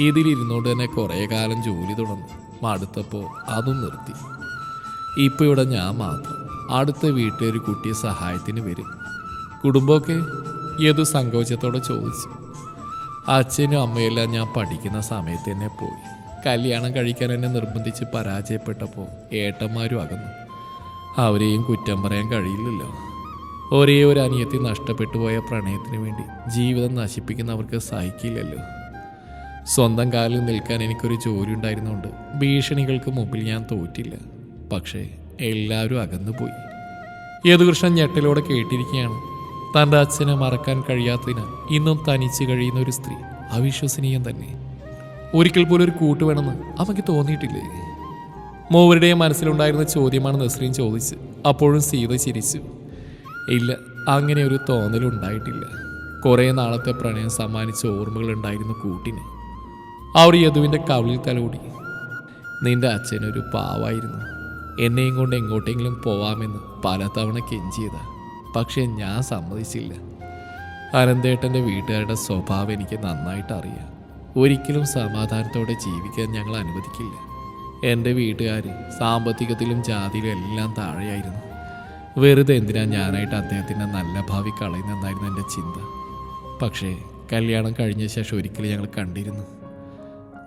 ഇതിലിരുന്നോണ്ട് തന്നെ കുറേ കാലം ജോലി തുടർന്നു. മടുത്തപ്പോൾ അതും നിർത്തി. ഇപ്പോൾ ഇവിടെ ഞാൻ മാത്രം. അടുത്ത വീട്ടിലൊരു കുട്ടിയെ സഹായത്തിന് വരും. കുടുംബമൊക്കെ ഏതു സങ്കോചത്തോടെ ചോദിച്ചു. അച്ഛനും അമ്മയെല്ലാം ഞാൻ പഠിക്കുന്ന സമയത്ത് തന്നെ പോയി. കല്യാണം കഴിക്കാൻ എന്നെ നിർബന്ധിച്ച് പരാജയപ്പെട്ടപ്പോൾ ഏട്ടന്മാരും അകന്നു. അവരെയും കുറ്റം പറയാൻ കഴിയില്ലല്ലോ. ഒരേ ഒരു അനിയത്തി നഷ്ടപ്പെട്ടു പോയ പ്രണയത്തിന് വേണ്ടി ജീവിതം നശിപ്പിക്കുന്നവർക്ക് സഹിക്കില്ലല്ലോ. സ്വന്തം കാലിൽ നിൽക്കാൻ എനിക്കൊരു ജോലി ഉണ്ടായിരുന്നുകൊണ്ട് ഭീഷണികൾക്ക് മുമ്പിൽ ഞാൻ തോറ്റില്ല. പക്ഷേ എല്ലാവരും അകന്നുപോയി. യദുകൃഷ്ണൻ ഞെട്ടലോടെ കേട്ടിരിക്കുകയാണ്. തൻ്റെ അച്ഛനെ മറക്കാൻ കഴിയാത്തതിന് ഇന്നും തനിച്ച് കഴിയുന്ന ഒരു സ്ത്രീ അവിശ്വസനീയം തന്നെ. ഒരിക്കൽ പോലും ഒരു കൂട്ട് വേണമെന്ന് അവയ്ക്ക് തോന്നിയിട്ടില്ലേ? മൂവരുടെയും മനസ്സിലുണ്ടായിരുന്ന ചോദ്യമാണ് നസ്രീൻ ചോദിച്ച്. അപ്പോഴും സീത ചിരിച്ചു. ഇല്ല, അങ്ങനെ ഒരു തോന്നലുണ്ടായിട്ടില്ല. കുറേ നാളത്തെ പ്രണയം സമ്മാനിച്ച ഓർമ്മകൾ ഉണ്ടായിരുന്നു കൂട്ടിന്. അവർ യദുവിൻ്റെ കവിളിൽ തലോടി. നിന്റെ അച്ഛനൊരു പാവായിരുന്നു. എന്നെയും കൊണ്ട് എങ്ങോട്ടെങ്കിലും പോവാമെന്ന് പലതവണ കെഞ്ചിയതാ. പക്ഷെ ഞാൻ സമ്മതിച്ചില്ല. അനന്തേട്ടൻ്റെ വീട്ടുകാരുടെ സ്വഭാവം എനിക്ക് നന്നായിട്ട് അറിയാം. ഒരിക്കലും സമാധാനത്തോടെ ജീവിക്കാൻ ഞങ്ങൾ അനുവദിക്കില്ല. എൻ്റെ വീട്ടുകാർ സാമ്പത്തികത്തിലും ജാതിയിലും എല്ലാം താഴെയായിരുന്നു. വെറുതെ എന്തിനാ ഞാനായിട്ട് അദ്ദേഹത്തിൻ്റെ നല്ല ഭാവി കളയുന്നെന്നായിരുന്നു എൻ്റെ ചിന്ത. പക്ഷേ കല്യാണം കഴിഞ്ഞ ശേഷം ഒരിക്കലും ഞങ്ങൾ കണ്ടിരുന്നു.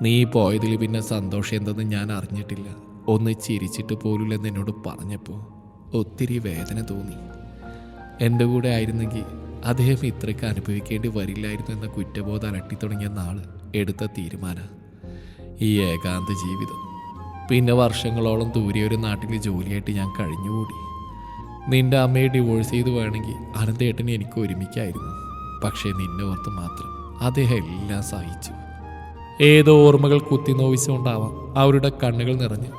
നീ പോയതിൽ പിന്നെ സന്തോഷം എന്തെന്ന് ഞാൻ അറിഞ്ഞിട്ടില്ല. ഒന്ന് ചിരിച്ചിട്ട് പോലുമില്ലെന്ന് എന്നോട് പറഞ്ഞപ്പോൾ ഒത്തിരി വേദന തോന്നി. എൻ്റെ കൂടെ ആയിരുന്നെങ്കിൽ അദ്ദേഹം ഇത്രയ്ക്ക് അനുഭവിക്കേണ്ടി വരില്ലായിരുന്നു എന്ന കുറ്റബോധം അലട്ടി തുടങ്ങിയ നാള് എടുത്ത തീരുമാനം ഈ ഏകാന്ത ജീവിതം. പിന്നെ വർഷങ്ങളോളം ദൂരെ ഒരു നാട്ടിൽ ജോലിയായിട്ട് ഞാൻ കഴിഞ്ഞുകൂടി. നിന്റെ അമ്മയെ ഡിവോഴ്സ് ചെയ്ത് വേണമെങ്കിൽ അനന്തേട്ടനെ എനിക്ക് ഒരുമിക്കായിരുന്നു. പക്ഷേ നിന്നെ ഓർത്ത് മാത്രം അദ്ദേഹം എല്ലാം സഹിച്ചു. ഏതോ ഓർമ്മകൾ കുത്തിനോവിച്ചുകൊണ്ടാവാം അവരുടെ കണ്ണുകൾ നിറഞ്ഞു.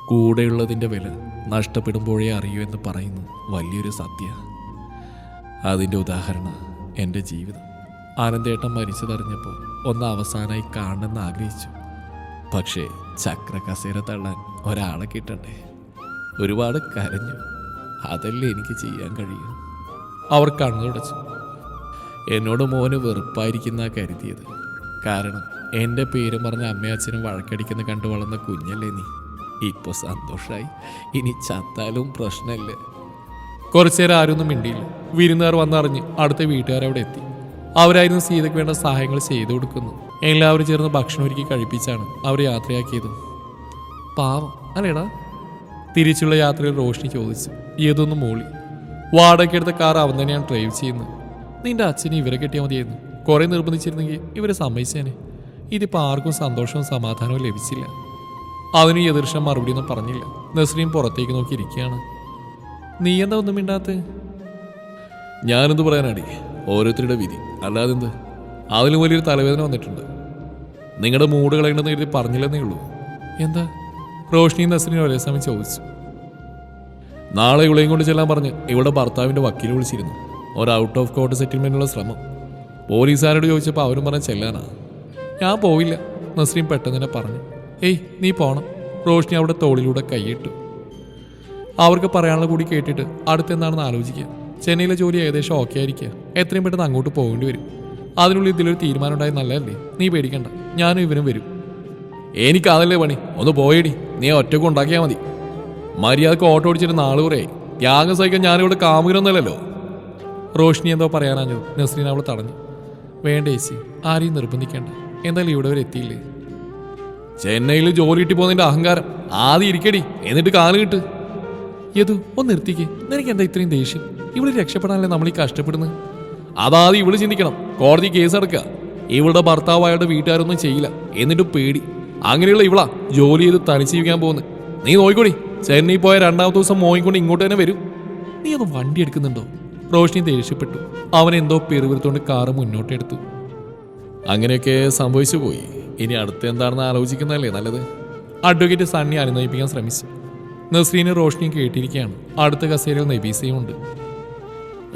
കൂടെയുള്ളതിൻ്റെ വില നഷ്ടപ്പെടുമ്പോഴേ അറിയൂ എന്ന് പറയുന്നു വലിയൊരു സത്യ. അതിൻ്റെ ഉദാഹരണം എൻ്റെ ജീവിതം. ആനന്ദേട്ടൻ മരിച്ചതറിഞ്ഞപ്പോൾ ഒന്ന് അവസാനമായി കാണണമെന്ന് ആഗ്രഹിച്ചു. പക്ഷേ ചക്ര കസേര തള്ളാൻ ഒരാളെ കിട്ടണ്ടേ. ഒരുപാട് കരഞ്ഞു. അതല്ലേ എനിക്ക് ചെയ്യാൻ കഴിയും. അവർ കണ്ണുടച്ചു. എന്നോട് മോന് വെറുപ്പായിരിക്കുന്ന കരുതിയത്. കാരണം എൻ്റെ പേര് പറഞ്ഞ അമ്മയച്ഛനും വഴക്കടിക്കുന്ന കണ്ടു വളർന്ന കുഞ്ഞല്ലേ നീ. ഇപ്പോൾ സന്തോഷമായി. ഇനി ചത്താലും പ്രശ്നമില്ല. കുറച്ചേരം ആരൊന്നും മിണ്ടിയില്ല. വിരുന്നുകാർ വന്നറിഞ്ഞ് അടുത്ത വീട്ടുകാരവിടെ എത്തി. അവരായിരുന്നു സീതയ്ക്ക് വേണ്ട സഹായങ്ങൾ ചെയ്തു കൊടുക്കുന്നു. എല്ലാവരും ചേർന്ന് ഭക്ഷണം ഒരുക്കി കഴിപ്പിച്ചാണ് അവർ യാത്രയാക്കിയത്. പാവം അല്ലേടാ? തിരിച്ചുള്ള യാത്രയിൽ റോഷിനി ചോദിച്ചു. ഏതൊന്ന് മൂളി. വാടകയ്ക്കെടുത്ത കാർ അവൻ തന്നെയാണ് ഡ്രൈവ് ചെയ്യുന്നത്. നിന്റെ അച്ഛനെ ഇവരെ കെട്ടിയാൽ മതിയായിരുന്നു. കുറേ നിർബന്ധിച്ചിരുന്നെങ്കിൽ ഇവരെ സമ്മതിച്ചേനെ. ഇതിപ്പോൾ ആർക്കും സന്തോഷവും സമാധാനവും ലഭിച്ചില്ല. അതിന് എതിർഷം മറുപടിയൊന്നും പറഞ്ഞില്ല. നസ്രീൻ പുറത്തേക്ക് നോക്കിയിരിക്കുകയാണ്. നീ എന്താ ഒന്നും മിണ്ടാത്ത? ഞാനെന്ത് പറയാനാടി, ഓരോരുത്തരുടെ വിധി. അല്ലാതെ എന്ത്? അതിലും വലിയൊരു തലവേദന വന്നിട്ടുണ്ട്. നിങ്ങളുടെ മൂഡ് കളയണമെന്ന് കരുതി പറഞ്ഞില്ലെന്നേ ഉള്ളൂ. എന്താ? റോഷിനി നസ്രീൻ ഒരേ സമയം ചോദിച്ചു. നാളെ ഇവളെയും കൊണ്ട് ചെല്ലാൻ പറഞ്ഞ് ഇവിടെ ഭർത്താവിൻ്റെ വക്കീൽ വിളിച്ചിരുന്നു. ഒരു ഔട്ട് ഓഫ് കോർട്ട് സെറ്റിൽമെൻറ്റിനുള്ള ശ്രമം. പോലീസുകാരോട് ചോദിച്ചപ്പോൾ അവരും പറഞ്ഞ ചെല്ലാനാ. ഞാൻ പോയില്ല, നസ്രീൻ പെട്ടെന്ന് തന്നെ പറഞ്ഞു. ഏയ് നീ പോണം. റോഷിനി അവിടെ തോളിലൂടെ കൈയിട്ടു. അവർക്ക് പറയാനുള്ള കൂടി കേട്ടിട്ട് അടുത്തെന്താണെന്ന് ആലോചിക്കുക. ചെന്നൈയിലെ ജോലി ഏകദേശം ഓക്കെ ആയിരിക്കുക. എത്രയും പെട്ടെന്ന് അങ്ങോട്ട് പോകേണ്ടി വരും. അതിനുള്ളിൽ ഇതിലൊരു തീരുമാനം ഉണ്ടായി നല്ലതല്ലേ? നീ പേടിക്കണ്ട, ഞാനും ഇവനും വരും. എനിക്കതല്ലേ പണി. ഒന്ന് പോയടി. നീ ഒറ്റക്ക് ഉണ്ടാക്കിയാൽ മതി. മര്യാദക്ക് ഓട്ടോ ഓടിച്ചിട്ട് നാളെ കുറയായി. ത്യാഗം സഹിക്കാൻ ഞാനിവിടെ കാമുകരൊന്നുമല്ലല്ലോ. റോഷിനി എന്തോ പറയാനാഞ്ഞത് നസ്രീൻ അവൾ തടഞ്ഞു. വേണ്ട ചേച്ചി, ആരെയും നിർബന്ധിക്കേണ്ട. എന്തായാലും ഇവിടെ വരെ എത്തിയില്ലേ? ചെന്നൈയിൽ ജോലി കിട്ടി പോകുന്നതിൻ്റെ അഹങ്കാരം ആദ്യം ഇരിക്കടി, എന്നിട്ട് കാല് കിട്ട്. യദു ഒന്ന് നിർത്തിക്കേ. നിനക്ക് എന്താ ഇത്രയും ദേഷ്യം? ഇവിടെ രക്ഷപ്പെടാനല്ലേ നമ്മൾ ഈ കഷ്ടപ്പെടുന്നത്? അതാദ്യം ഇവള് ചിന്തിക്കണം. കോടതി കേസ് എടുക്കുക. ഇവളുടെ ഭർത്താവ് അയാളുടെ വീട്ടുകാരൊന്നും ചെയ്യില്ല, എന്നിട്ട് പേടി. അങ്ങനെയുള്ള ഇവളാ ജോലി ചെയ്ത് തനിച്ച് ജീവിക്കാൻ പോകുന്നത്. നീ നോയിക്കോടി, ചെന്നൈ പോയ രണ്ടാമത്തെ ദിവസം മോയിക്കൊണ്ട് ഇങ്ങോട്ട് തന്നെ വരും. നീ ഒന്ന് വണ്ടി എടുക്കുന്നുണ്ടോ? റോഷിനി ദേഷ്യപ്പെട്ടു. അവൻ എന്തോ പെരുവിരുത്തോണ്ട് കാറ് മുന്നോട്ടെടുത്തു. അങ്ങനെയൊക്കെ സംഭവിച്ചു പോയി. ഇനി അടുത്ത് എന്താണെന്ന് ആലോചിക്കുന്നതല്ലേ നല്ലത്. അഡ്വക്കേറ്റ് സണ്ണി അനുനയിപ്പിക്കാൻ ശ്രമിച്ചു. നസ്രീനെ റോഷിനിയും കേട്ടിരിക്കുകയാണ്. അടുത്ത കസേരയിൽ നബീസയുമുണ്ട്.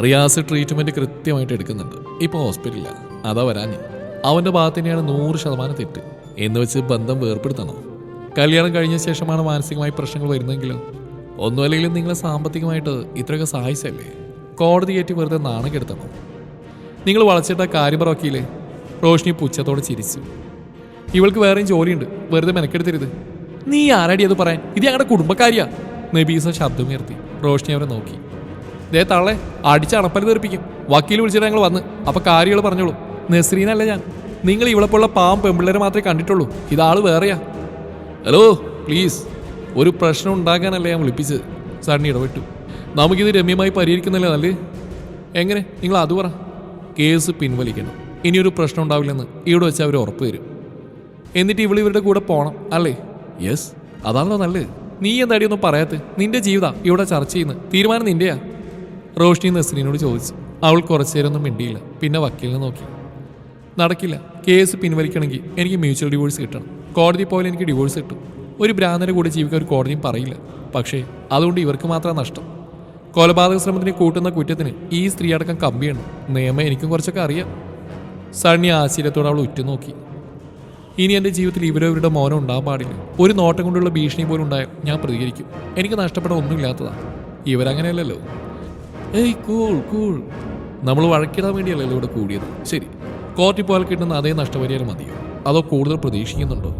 റിയാസ് ട്രീറ്റ്മെൻറ്റ് കൃത്യമായിട്ട് എടുക്കുന്നുണ്ട്. ഇപ്പോൾ ഹോസ്പിറ്റലില്ല, അതാ വരാഞ്ഞ്. അവൻ്റെ ഭാഗത്ത് തന്നെയാണ് 100% തെറ്റ്. എന്ന് വെച്ച് ബന്ധം വേർപ്പെടുത്തണോ? കല്യാണം കഴിഞ്ഞ ശേഷമാണ് മാനസികമായി പ്രശ്നങ്ങൾ വരുന്നതെങ്കിലും ഒന്നുമല്ലെങ്കിലും നിങ്ങളെ സാമ്പത്തികമായിട്ട് ഇത്രയൊക്കെ സഹായിച്ചല്ലേ. കോടതി കയറ്റി വെറുതെ നാണം കെടുത്തണോ? നിങ്ങൾ വളച്ചിട്ട കാര്യം പറക്കിയില്ലേ? റോഷിനി പുച്ഛത്തോടെ ചിരിച്ചു. ഇവൾക്ക് വേറെയും ജോലിയുണ്ട്, വെറുതെ മെനക്കെടുത്തരുത്. നീ ആരാടി അത് പറയാൻ? ഇത് ഞങ്ങളുടെ കുടുംബക്കാരിയാ. നബീസ ശബ്ദമുയർത്തി. റോഷ്നി അവരെ നോക്കി. ദേ തള്ളെ, അടിച്ച് അണപ്പല് തെറിപ്പിക്കും. വക്കീൽ വിളിച്ചിട്ട് ഞങ്ങൾ വന്ന്. അപ്പം കാര്യങ്ങൾ പറഞ്ഞോളൂ. നസ്രീനല്ല ഞാൻ. നിങ്ങൾ ഇവളെപ്പോലുള്ള പാവം പെമ്പിള്ളേരെ മാത്രമേ കണ്ടിട്ടുള്ളൂ. ഇതാള് വേറെയാ. ഹലോ പ്ലീസ്, ഒരു പ്രശ്നം ഉണ്ടാക്കാനല്ല ഞാൻ വിളിപ്പിച്ചത്. സണ്ണി ഇടപെട്ടു. നമുക്കിത് രമ്യമായി പരിഹരിക്കുന്നില്ല നല്ലേ? എങ്ങനെ? നിങ്ങൾ അത് പറ. കേസ് പിൻവലിക്കണം. ഇനിയൊരു പ്രശ്നം ഉണ്ടാവില്ലെന്ന് ഇവിടെ വെച്ച് അവർ ഉറപ്പ് തരും. എന്നിട്ട് ഇവരുടെ കൂടെ പോകണം അല്ലേ? യെസ്, അതാണല്ലോ നല്ലത്. നീ എന്താടിയൊന്നും പറയാത്ത? നിന്റെ ജീവിതം ഇവിടെ ചർച്ച ചെയ്യുന്നത്. തീരുമാനം നിന്റെയാ? റോഷ്നി നസ്രീനോട് ചോദിച്ചു. അവൾ കുറച്ചു നേരമൊന്നും മിണ്ടിയില്ല. പിന്നെ വക്കീലിനെ നോക്കി. നടക്കില്ല. കേസ് പിൻവലിക്കണമെങ്കിൽ എനിക്ക് മ്യൂച്വൽ ഡിവോഴ്സ് കിട്ടണം. കോടതി പോലെ എനിക്ക് ഡിവോഴ്സ് കിട്ടും. ഒരു ഭ്രാന്തന്റെ കൂടെ ജീവിക്കാൻ ഒരു കോടതിയും പറയില്ല. പക്ഷേ അതുകൊണ്ട് ഇവർക്ക് മാത്രം നഷ്ടം. കൊലപാതക ശ്രമത്തിന് കൂട്ടുന്ന കുറ്റത്തിന് ഈ സ്ത്രീ അടക്കം കമ്പിയാണ്. നിയമം എനിക്കും കുറച്ചൊക്കെ അറിയാം. സണ്ണി ആശ്ചര്യത്തോടെ അവൾ ഉറ്റുനോക്കി. ഇനി എൻ്റെ ജീവിതത്തിൽ ഇവരവരുടെ മൗനം ഉണ്ടാകാൻ പാടില്ല. ഒരു നോട്ടം കൊണ്ടുള്ള ഭീഷണി പോലും ഉണ്ടായാൽ ഞാൻ പ്രതികരിക്കും. എനിക്ക് നഷ്ടപ്പെട്ട ഒന്നുമില്ലാത്തതാണ്. ഇവരങ്ങനെയല്ലല്ലോ. ഏയ് കൂൾ കൂൾ, നമ്മൾ വഴക്കിടാൻ വേണ്ടിയല്ലല്ലോ ഇവിടെ കൂടിയത്. ശരി, കോർട്ടിൽ പോയാൽ കിട്ടുന്ന അതേ നഷ്ടപരിഹാരം മതിയോ? അതോ കൂടുതൽ പ്രതീക്ഷിക്കുന്നുണ്ടോ?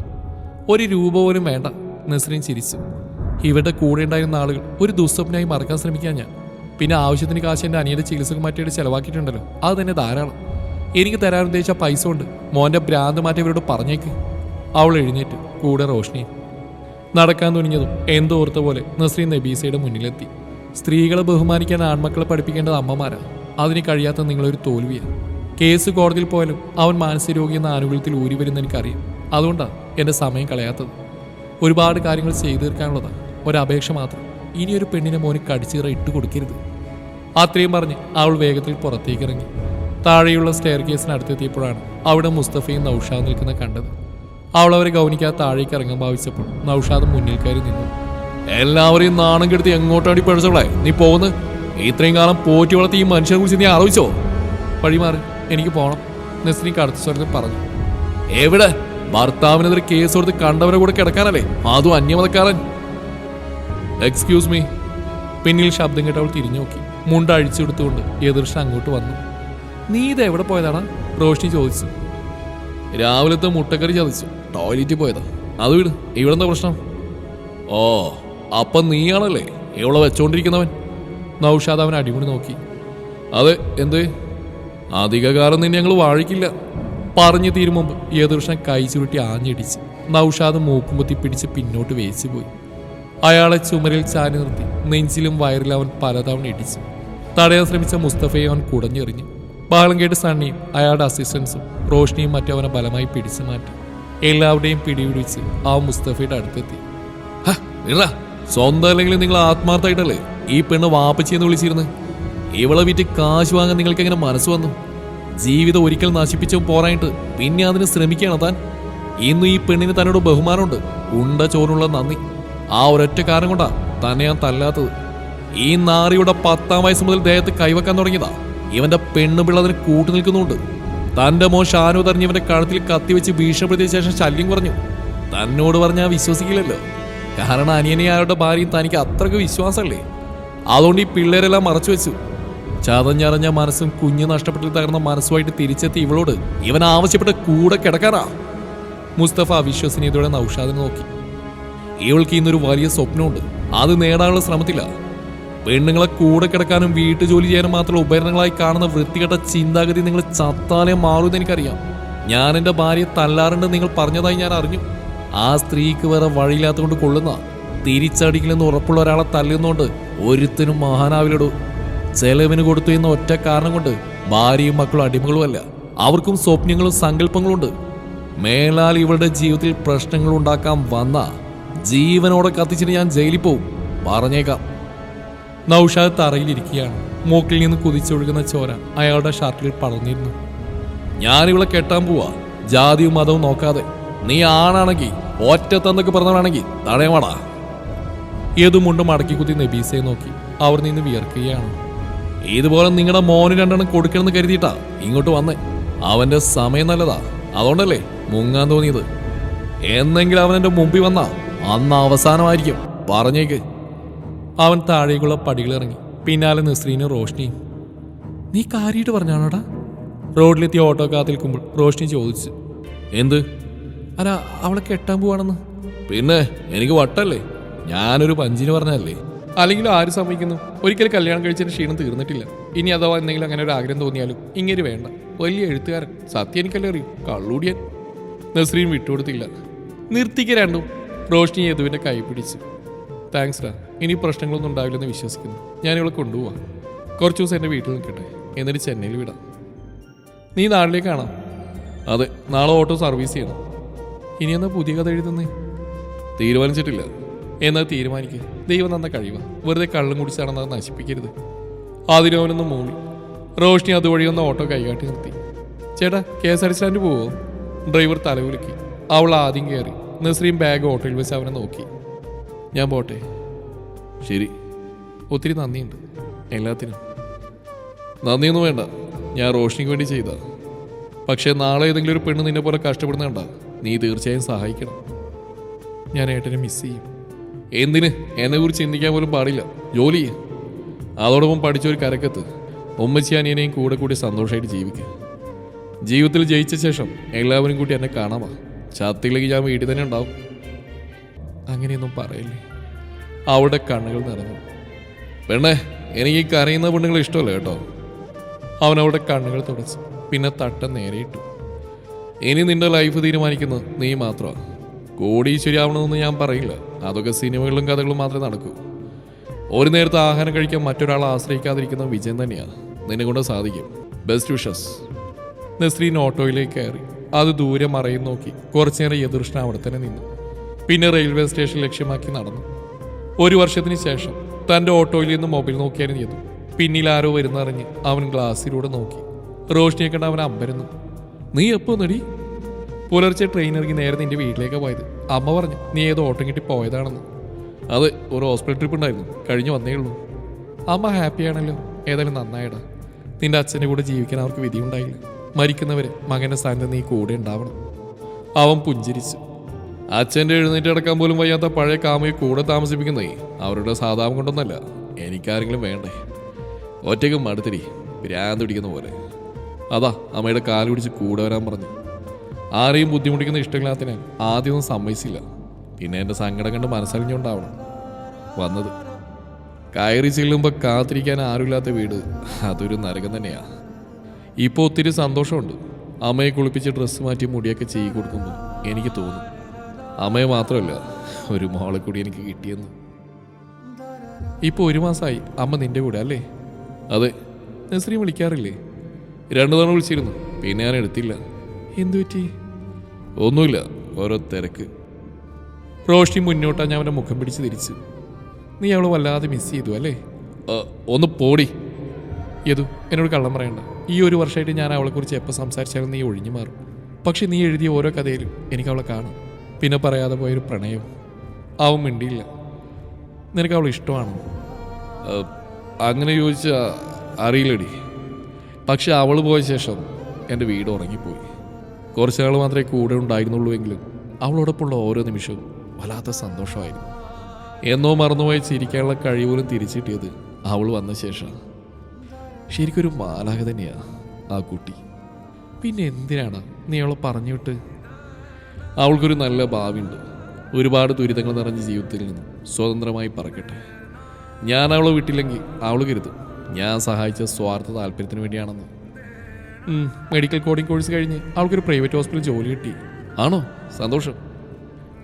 ഒരു രൂപ പോലും വേണ്ട. നസ്രീൻ ചിരിച്ചു. ഇവരുടെ കൂടെ ഉണ്ടായിരുന്ന ആളുകൾ ഒരു ദുസ്വപ്നമായി മറക്കാൻ ശ്രമിക്കാൻ ഞാൻ. പിന്നെ ആവശ്യത്തിന് കാശ് എൻ്റെ അനിയൻ്റെ ചികിത്സക്ക് മാറ്റിയിട്ട് ചിലവാക്കിയിട്ടുണ്ടല്ലോ, അത് തന്നെ ധാരാളം. എനിക്ക് തരാൻ ഉദ്ദേശിച്ച പൈസ കൊണ്ട് മോൻ്റെ ഭ്രാന്ത് മാറ്റി ഇവരോട് പറഞ്ഞേക്ക്. അവൾ എഴുന്നേറ്റ്. കൂടെ റോഷ്നി. നടക്കാൻ തുനിഞ്ഞതും എന്തോ ഓർത്ത പോലെ നസ്രീൻ നബീസയുടെ മുന്നിലെത്തി. സ്ത്രീകളെ ബഹുമാനിക്കാൻ ആൺമക്കളെ പഠിപ്പിക്കേണ്ടത് അമ്മമാരാ. അതിന് കഴിയാത്ത നിങ്ങളൊരു തോൽവിയാണ്. കേസ് കോടതിയിൽ പോയാലും അവൻ മാനസിക രോഗി എന്ന ആനുകൂല്യത്തിൽ ഊരി വരുന്ന എനിക്കറിയാം. അതുകൊണ്ടാണ് എൻ്റെ സമയം കളയാത്തത്. ഒരുപാട് കാര്യങ്ങൾ ചെയ്തു തീർക്കാനുള്ളതാണ്. ഒരപേക്ഷ മാത്രം. ഇനിയൊരു പെണ്ണിനെ മോന് കടിച്ചീറ ഇട്ട് കൊടുക്കരുത്. അത്രയും പറഞ്ഞ് അവൾ വേഗത്തിൽ പുറത്തേക്ക് ഇറങ്ങി. താഴെയുള്ള സ്റ്റെയർ കേസിനടുത്തെത്തിയപ്പോഴാണ് അവിടെ മുസ്തഫയും നൗഷാദ് നിൽക്കുന്ന കണ്ടത്. അവൾ അവരെ ഗൗനിക്കാതെ താഴേക്ക് ഇറങ്ങാൻ ഭാവിച്ചപ്പോൾ നൗഷാദ് മുന്നിൽ കയറി നിന്നു. എല്ലാവരെയും നാണം കെടുത്തി എങ്ങോട്ടാടി പഴച്ചവളെ നീ പോകുന്നത്? ഇത്രയും കാലം പോറ്റി വളർത്തി ഈ മനുഷ്യനെ കുറിച്ച് നീ ആലോചിച്ചോ? വഴിമാറി, എനിക്ക് പോകണം. നസ്രീൻ കടുത്ത സ്വരത്തിൽ പറഞ്ഞു. എവിടെ? ഭർത്താവിനെതിരെ കേസ് കൊടുത്ത് കണ്ടവരെ കൂടെ കിടക്കാനല്ലേ? അതും അന്യമതക്കാരൻ. Excuse me. പിന്നിൽ ശബ്ദം കേട്ട് അവൾ തിരിഞ്ഞു നോക്കി. മുണ്ട് അഴിച്ചെടുത്തുകൊണ്ട് എതിർഷൻ അങ്ങോട്ട് വന്നു. നീ ഇത് എവിടെ പോയതാണ്? റോഷ്നി ചോദിച്ചു. രാവിലത്തെ മുട്ടക്കറി ചതിച്ചു ടോയ്ലറ്റിൽ പോയതാ. അത് വിട്, ഇവിടെന്താ പ്രശ്നം? ഓ, അപ്പം നീയാണല്ലേ ഇവളെ വെച്ചോണ്ടിരിക്കുന്നവൻ? നൗഷാദ് അവൻ അടിമുടി നോക്കി. അതെ, എന്ത്? അധികകാലം നിന്നെ ഞങ്ങൾ വാഴിക്കില്ല. പറഞ്ഞു തീരും മുമ്പ് യദൃഷ്ണൻ കൈ ചുരുട്ടി ആഞ്ഞിടിച്ച് നൗഷാദ് മൂക്കുമ്പത്തി പിടിച്ച് പിന്നോട്ട് വേച്ചു പോയി. അയാളെ ചുമരിൽ ചാരി നിർത്തി നെഞ്ചിലും വയറിലും അവൻ പലതവണ ഇടിച്ചു. തടയാൻ ശ്രമിച്ച മുസ്തഫയെ അവൻ കുടഞ്ഞെറിഞ്ഞു. ബഹളം കേട്ട് സണ്ണിയും അയാളുടെ അസിസ്റ്റൻസും റോഷ്നിയും മറ്റവനെ ബലമായി പിടിച്ചു മാറ്റി. എല്ലാവരുടെയും പിടിപിടിച്ച് ആ മുസ്തഫയുടെ അടുത്തെത്തി. സ്വന്തം അല്ലെങ്കിൽ നിങ്ങൾ ആത്മാർത്ഥമായിട്ടല്ലേ ഈ പെണ്ണ് വാപ്പച്ചിയെന്ന് വിളിച്ചിരുന്നു? ഇവളെ വിറ്റ് കാശ് വാങ്ങാൻ നിങ്ങൾക്ക് എങ്ങനെ മനസ്സ് വന്നു? ജീവിതം ഒരിക്കൽ നശിപ്പിച്ചു പോരായിട്ട് പിന്നെ അതിന് ശ്രമിക്കുകയാണ് താൻ. ഇന്ന് ഈ പെണ്ണിന് തന്നോട് ബഹുമാനമുണ്ട്, ഉണ്ട ചോറുള്ള നന്ദി. ആ ഒരൊറ്റ കാരണം കൊണ്ടാ തന്നെ ഞാൻ തല്ലാത്തത്. ഈ നാറിയുടെ 10ാം വയസ്സ് മുതൽ ദേഹത്ത് കൈവക്കാൻ തുടങ്ങിയതാ. ഇവന്റെ പെണ്ണ് പിള്ളതിന് കൂട്ടു നിൽക്കുന്നുണ്ട്. തന്റെ മോൻ ഷാനു തെറിഞ്ഞ് ഇവന്റെ കഴുത്തിൽ കത്തിവെച്ച് ഭീഷണിപ്പെടുത്തിയ ശേഷം ശല്യം കുറഞ്ഞു. തന്നോട് പറഞ്ഞാൽ വിശ്വസിക്കില്ലല്ലോ. കാരണം അനിയനെയാരുടെ ഭാര്യയും തനിക്ക് അത്രയ്ക്ക് വിശ്വാസമല്ലേ. അതുകൊണ്ട് ഈ പിള്ളേരെല്ലാം മറച്ചു വെച്ചു. ചതഞ്ഞറിഞ്ഞ മനസ്സും കുഞ്ഞു നഷ്ടപ്പെട്ടിൽ തകർന്ന മനസ്സുമായിട്ട് തിരിച്ചെത്തി ഇവളോട് ഇവൻ ആവശ്യപ്പെട്ട കൂടെ കിടക്കാനാ. മുസ്തഫ അവിശ്വസനീയതയോടെ നൗഷാദിനെ നോക്കി. ഇവൾക്ക് ഇന്നൊരു വലിയ സ്വപ്നമുണ്ട്. അത് നേടാനുള്ള ശ്രമത്തില്ല. പെണ്ണുങ്ങളെ കൂടെ കിടക്കാനും വീട്ടു ജോലി ചെയ്യാനും മാത്രം ഉപകരണങ്ങളായി കാണുന്ന വൃത്തികെട്ട ചിന്താഗതി നിങ്ങൾ ചത്താലേ മാറുമെന്ന് എനിക്കറിയാം. ഞാൻ എൻ്റെ ഭാര്യയെ തല്ലാറുണ്ടെന്ന് നിങ്ങൾ പറഞ്ഞതായി ഞാൻ അറിഞ്ഞു. ആ സ്ത്രീക്ക് വേറെ വഴിയില്ലാത്തതുകൊണ്ട് കൊള്ളുന്ന തിരിച്ചടിക്കില്ലെന്ന് ഉറപ്പുള്ള ഒരാളെ തല്ലുന്നോണ്ട് ഒരുത്തിനും മഹാനാവിലിടൂ. ചെലവിന് കൊടുത്തു എന്ന ഒറ്റ കാരണം കൊണ്ട് ഭാര്യയും മക്കളും അടിമകളുമല്ല. അവർക്കും സ്വപ്നങ്ങളും സങ്കല്പങ്ങളുണ്ട്. മേലാൽ ഇവളുടെ ജീവിതത്തിൽ പ്രശ്നങ്ങൾ ഉണ്ടാക്കാൻ വന്ന ജീവനോടെ കത്തിച്ചിട്ട് ഞാൻ ജയിലിൽ പോവും, പറഞ്ഞേക്കാം. നൗഷാദ് തറയിലിരിക്കുകയാണ്. മൂക്കിൽ നിന്ന് കുതിച്ചൊഴുകുന്ന ചോര അയാളുടെ ഷർട്ടിൽ പടർന്നിരുന്നു. ഞാനിവളെ കെട്ടാൻ പോവാ, ജാതിയും മതവും നോക്കാതെ. നീ ആണാണെങ്കിൽ ഒറ്റത്തന്നൊക്കെ പറഞ്ഞവനാണെങ്കിൽ തടയമാടാ. ഏതുമുണ്ടും മടക്കി കുത്തി നബീസയെ നോക്കി. അവർ നിന്ന് വിയർക്കുകയാണ്. ഇതുപോലെ നിങ്ങളുടെ മോന് 2 കൊടുക്കണമെന്ന് കരുതിയിട്ടാ ഇങ്ങോട്ട് വന്നേ. അവന്റെ സമയം നല്ലതാ, അതുകൊണ്ടല്ലേ മുങ്ങാൻ തോന്നിയത്. എന്നെങ്കിലും അവൻ എൻ്റെ മുമ്പിൽ വന്നാ അന്ന് അവസാനമായിരിക്കും, പറഞ്ഞേക്ക്. അവൻ താഴേക്കുള്ള പടികളിറങ്ങി. പിന്നാലെ നസ്രീനും റോഷ്നിയും. നീ കാര്യമായിട്ട് പറഞ്ഞാണോടാ? റോഡിലെത്തി ഓട്ടോ കാത്തിൽക്കുമ്പോൾ റോഷ്നി ചോദിച്ചു. എന്ത്? അല്ല, അവളെ കെട്ടാൻ പോവാണെന്ന്. പിന്നെ എനിക്ക് വട്ടല്ലേ? ഞാനൊരു പഞ്ചിന് പറഞ്ഞല്ലേ. അല്ലെങ്കിൽ ആര് സമ്മതിക്കുന്നു? ഒരിക്കലും കല്യാണം കഴിച്ചതിന് ക്ഷീണം തീർന്നിട്ടില്ല. ഇനി അഥവാ എന്തെങ്കിലും അങ്ങനെ ഒരു ആഗ്രഹം തോന്നിയാലും ഇങ്ങനെ വേണ്ട. വലിയ എഴുത്തുകാരൻ, സത്യം എനിക്കല്ലേ അറിയൂ, കള്ളൂടിയൻ. നസ്രീൻ വിട്ടുകൊടുത്തില്ല. നിർത്തിക്ക് രണ്ടും. റോഷ്നി യദുവിൻ്റെ കൈ പിടിച്ചു. താങ്ക്സ് ഡാ, ഇനി പ്രശ്നങ്ങളൊന്നും ഉണ്ടാവില്ലെന്ന് വിശ്വസിക്കുന്നു. ഞാനിവളെ കൊണ്ടുപോവാം. കുറച്ച് ദിവസം എൻ്റെ വീട്ടിൽ നിൽക്കട്ടെ, എന്നിട്ട് ചെന്നൈയിൽ വിടാം. നീ നാട്ടിലേക്കാണോ? അതെ, നാളെ ഓട്ടോ സർവീസ് ചെയ്യണം. ഇനി എന്നാ പുതിയ കഥ എഴുതുന്നേ? തീരുമാനിച്ചിട്ടില്ല. എന്നാൽ തീരുമാനിക്കുക. ദൈവം തന്ന കഴിവ. വെറുതെ കള്ളും കുടിച്ചാണെന്നത് നശിപ്പിക്കരുത്. അതിനവനൊന്നും മൂളി. റോഷ്നി അതുവഴി ഒന്ന് ഓട്ടോ കൈകാട്ടി നിർത്തി. ചേട്ടാ, KSRTC സ്റ്റാൻഡ് പോവോ? ഡ്രൈവർ തലകുലുക്കി. അവൾ ആദ്യം കയറി. നസ്രീം ബാഗ് ഓട്ടോയിൽ വെച്ച് അവനെ നോക്കി. ഞാൻ പോട്ടെ. ശരി. ഒത്തിരി നന്ദിയുണ്ട് എല്ലാത്തിനും. നന്ദിയൊന്നും വേണ്ട, ഞാൻ റോഷ്നിക്ക് വേണ്ടി ചെയ്താ. പക്ഷേ നാളെ ഏതെങ്കിലും ഒരു പെണ്ണ് നിന്നെ പോലെ കഷ്ടപ്പെടുന്ന കണ്ടാ നീ തീർച്ചയായും സഹായിക്കണം. ഞാൻ ഏട്ടനെ മിസ് ചെയ്യും. എന്തിന്? എന്നെ കുറിച്ച് ചിന്തിക്കാൻ പോലും പാടില്ല. ജോലി ചെയ്യ. അതോടൊപ്പം പഠിച്ചൊരു കരക്കത്ത്. ഉമ്മച്ചി അനിയനെയും കൂടെ കൂടി സന്തോഷമായിട്ട് ജീവിക്കുക. ജീവിതത്തിൽ ജയിച്ച ശേഷം എല്ലാവരും കൂടി എന്നെ കാണാമാ. ചത്തിലേക്ക് ഞാൻ വീട്ടിൽ തന്നെ ഉണ്ടാവും. അങ്ങനെയൊന്നും പറയില്ലേ. അവളുടെ കണ്ണുകൾ നിറഞ്ഞു. പെണ്ണേ, എനിക്ക് ഈ കരയുന്ന പെണ്ണുങ്ങൾ ഇഷ്ടമല്ല കേട്ടോ. അവൻ അവളുടെ കണ്ണുകൾ തുടച്ചു. പിന്നെ തട്ടം നേരെയിട്ടു. ഇനി നിന്റെ ലൈഫ് തീരുമാനിക്കുന്നത് നീ മാത്രമാണ്. കോടീശ്വരിയാവണമെന്ന് ഞാൻ പറയില്ല. അതൊക്കെ സിനിമകളിലും കഥകളും മാത്രമേ നടക്കൂ. ഒരു നേരത്തെ ആഹാരം കഴിക്കാൻ മറ്റൊരാളെ ആശ്രയിക്കാതിരിക്കുന്ന വിജയം തന്നെയാണ്. നിന്നെ കൊണ്ട് സാധിക്കും. Best wishes. നസ്രീൻ ഓട്ടോയിലേക്ക് കയറി. അത് ദൂരെ മറയും നോക്കി കുറച്ചുനേരം യദുർഷ്ണ അവിടെ തന്നെ നിന്നു. പിന്നെ റെയിൽവേ സ്റ്റേഷൻ ലക്ഷ്യമാക്കി നടന്നു. ഒരു വർഷത്തിന് ശേഷം തൻ്റെ ഓട്ടോയിൽ നിന്ന് മൊബൈൽ നോക്കിയായിരുന്നു യദു. പിന്നിൽ ആരോ വരുന്നറിഞ്ഞ് അവൻ ഗ്ലാസ്സിലൂടെ നോക്കി. റോഷ്നിയെ കണ്ട് അവൻ അമ്പരന്നു. നീ എപ്പോ നടി? പുലർച്ചെ ട്രെയിൻ ഇറങ്ങി നേരെ നിന്റെ വീട്ടിലേക്ക് പോയത്. അമ്മ പറഞ്ഞു നീ ഏതോ ഓട്ടം കിട്ടി പോയതാണെന്ന്. അതെ, ഒരു ഹോസ്പിറ്റൽ ട്രിപ്പ് ഉണ്ടായിരുന്നു, കഴിഞ്ഞു വന്നേ ഉള്ളൂ. അമ്മ ഹാപ്പിയാണല്ലോ. ഏതായാലും നന്നായിടാ. നിന്റെ അച്ഛൻ്റെ കൂടെ ജീവിക്കാൻ അവർക്ക് വിധിയുണ്ടായില്ല. മരിക്കുന്നവരെ മകൻ്റെ സ്ഥാനത്ത് നീ കൂടെ ഉണ്ടാവണം. അവൻ പുഞ്ചിരിച്ചു. അച്ഛൻ്റെ എഴുന്നേറ്റ് കിടക്കാൻ പോലും വയ്യാത്ത പഴയ കാമയെ കൂടെ താമസിപ്പിക്കുന്നേ അവരുടെ സാധാരണ കൊണ്ടൊന്നല്ല. എനിക്കാരെങ്കിലും വേണ്ടേ? ഒറ്റയ്ക്ക് മടുത്തിരി, ഭ്രാന്ത് പിടിക്കുന്ന പോലെ. അതാ അമ്മയുടെ കാല് പിടിച്ച് കൂടെ വരാൻ പറഞ്ഞു. ആരെയും ബുദ്ധിമുട്ടിക്കുന്ന ഇഷ്ടമില്ലാത്തതിനാൽ ആദ്യമൊന്നും സമ്മതിച്ചില്ല. പിന്നെ എൻ്റെ സങ്കടം കണ്ട് മനസ്സറിഞ്ഞുകൊണ്ടാവണം വന്നത്. കയറി ചെല്ലുമ്പോൾ കാത്തിരിക്കാൻ ആരുമില്ലാത്ത വീട് അതൊരു നരകം തന്നെയാ. ഇപ്പോൾ ഒത്തിരി സന്തോഷമുണ്ട്. അമ്മയെ കുളിപ്പിച്ച് ഡ്രസ്സ് മാറ്റി മുടിയൊക്കെ ചെയ്യി കൊടുക്കുമ്പോൾ എനിക്ക് തോന്നും അമ്മയെ മാത്രമല്ല ഒരു മോളെ കൂടി എനിക്ക് കിട്ടിയെന്ന്. ഇപ്പോൾ 1 മാസമായി അമ്മ നിന്റെ കൂടെ അല്ലേ? അതെ. നസ്രീൻ വിളിക്കാറില്ലേ? 2 തവണ വിളിച്ചിരുന്നു, പിന്നെ ഞാൻ എടുത്തില്ല. എന്തു പറ്റി? ഒന്നുമില്ല, ഓരോ തിരക്ക്. റോഷ്നി മുന്നോട്ടാ ഞാൻ അവൻ്റെ മുഖം പിടിച്ച് തിരിച്ചു. നീ അവളെ വല്ലാതെ മിസ് ചെയ്തു അല്ലേ? ഒന്ന് പോടി. യദു, എന്നോട് കള്ളം പറയണ്ട. ഈ 1 വർഷമായിട്ട് ഞാൻ അവളെക്കുറിച്ച് എപ്പോൾ സംസാരിച്ചാലും നീ ഒഴിഞ്ഞു മാറും. പക്ഷെ നീ എഴുതിയ ഓരോ കഥയിലും എനിക്ക് അവളെ കാണാം. പിന്നെ പറയാതെ പോയൊരു പ്രണയവും. അവൻ മിണ്ടിയില്ല. നിനക്ക് അവളെ ഇഷ്ടമാണോ? അങ്ങനെ ചോദിച്ചാൽ അറിയില്ലടി. പക്ഷെ അവൾ പോയ ശേഷം എൻ്റെ വീട് ഉറങ്ങിപ്പോയി. കുറച്ച് നാൾ മാത്രമേ കൂടെ ഉണ്ടായിരുന്നുള്ളൂ എങ്കിലും അവളോടൊപ്പമുള്ള ഓരോ നിമിഷവും വല്ലാത്ത സന്തോഷമായിരുന്നു. എന്നോ മറന്നുപോയി ചിരിക്കാനുള്ള കഴിവ് പോലും തിരിച്ചിട്ടിയത് അവൾ വന്ന ശേഷം. ശരിക്കൊരു മാലാഖ തന്നെയാണ് ആ കുട്ടി. പിന്നെ എന്തിനാണ് നീ അവളെ പറഞ്ഞു വിട്ട്? അവൾക്കൊരു നല്ല ഭാവിയുണ്ട്. ഒരുപാട് ദുരിതങ്ങൾ നിറഞ്ഞ ജീവിതത്തിൽ നിന്നും സ്വതന്ത്രമായി പറക്കട്ടെ. ഞാൻ അവളെ വിട്ടില്ലെങ്കിൽ അവൾ കരുതും ഞാൻ സഹായിച്ച സ്വാർത്ഥ താല്പര്യത്തിന് വേണ്ടിയാണെന്ന്. മെഡിക്കൽ കോഡിംഗ് കോഴ്സ് കഴിഞ്ഞ് അവൾക്കൊരു പ്രൈവറ്റ് ഹോസ്പിറ്റലിൽ ജോലി കിട്ടി. ആണോ? സന്തോഷം.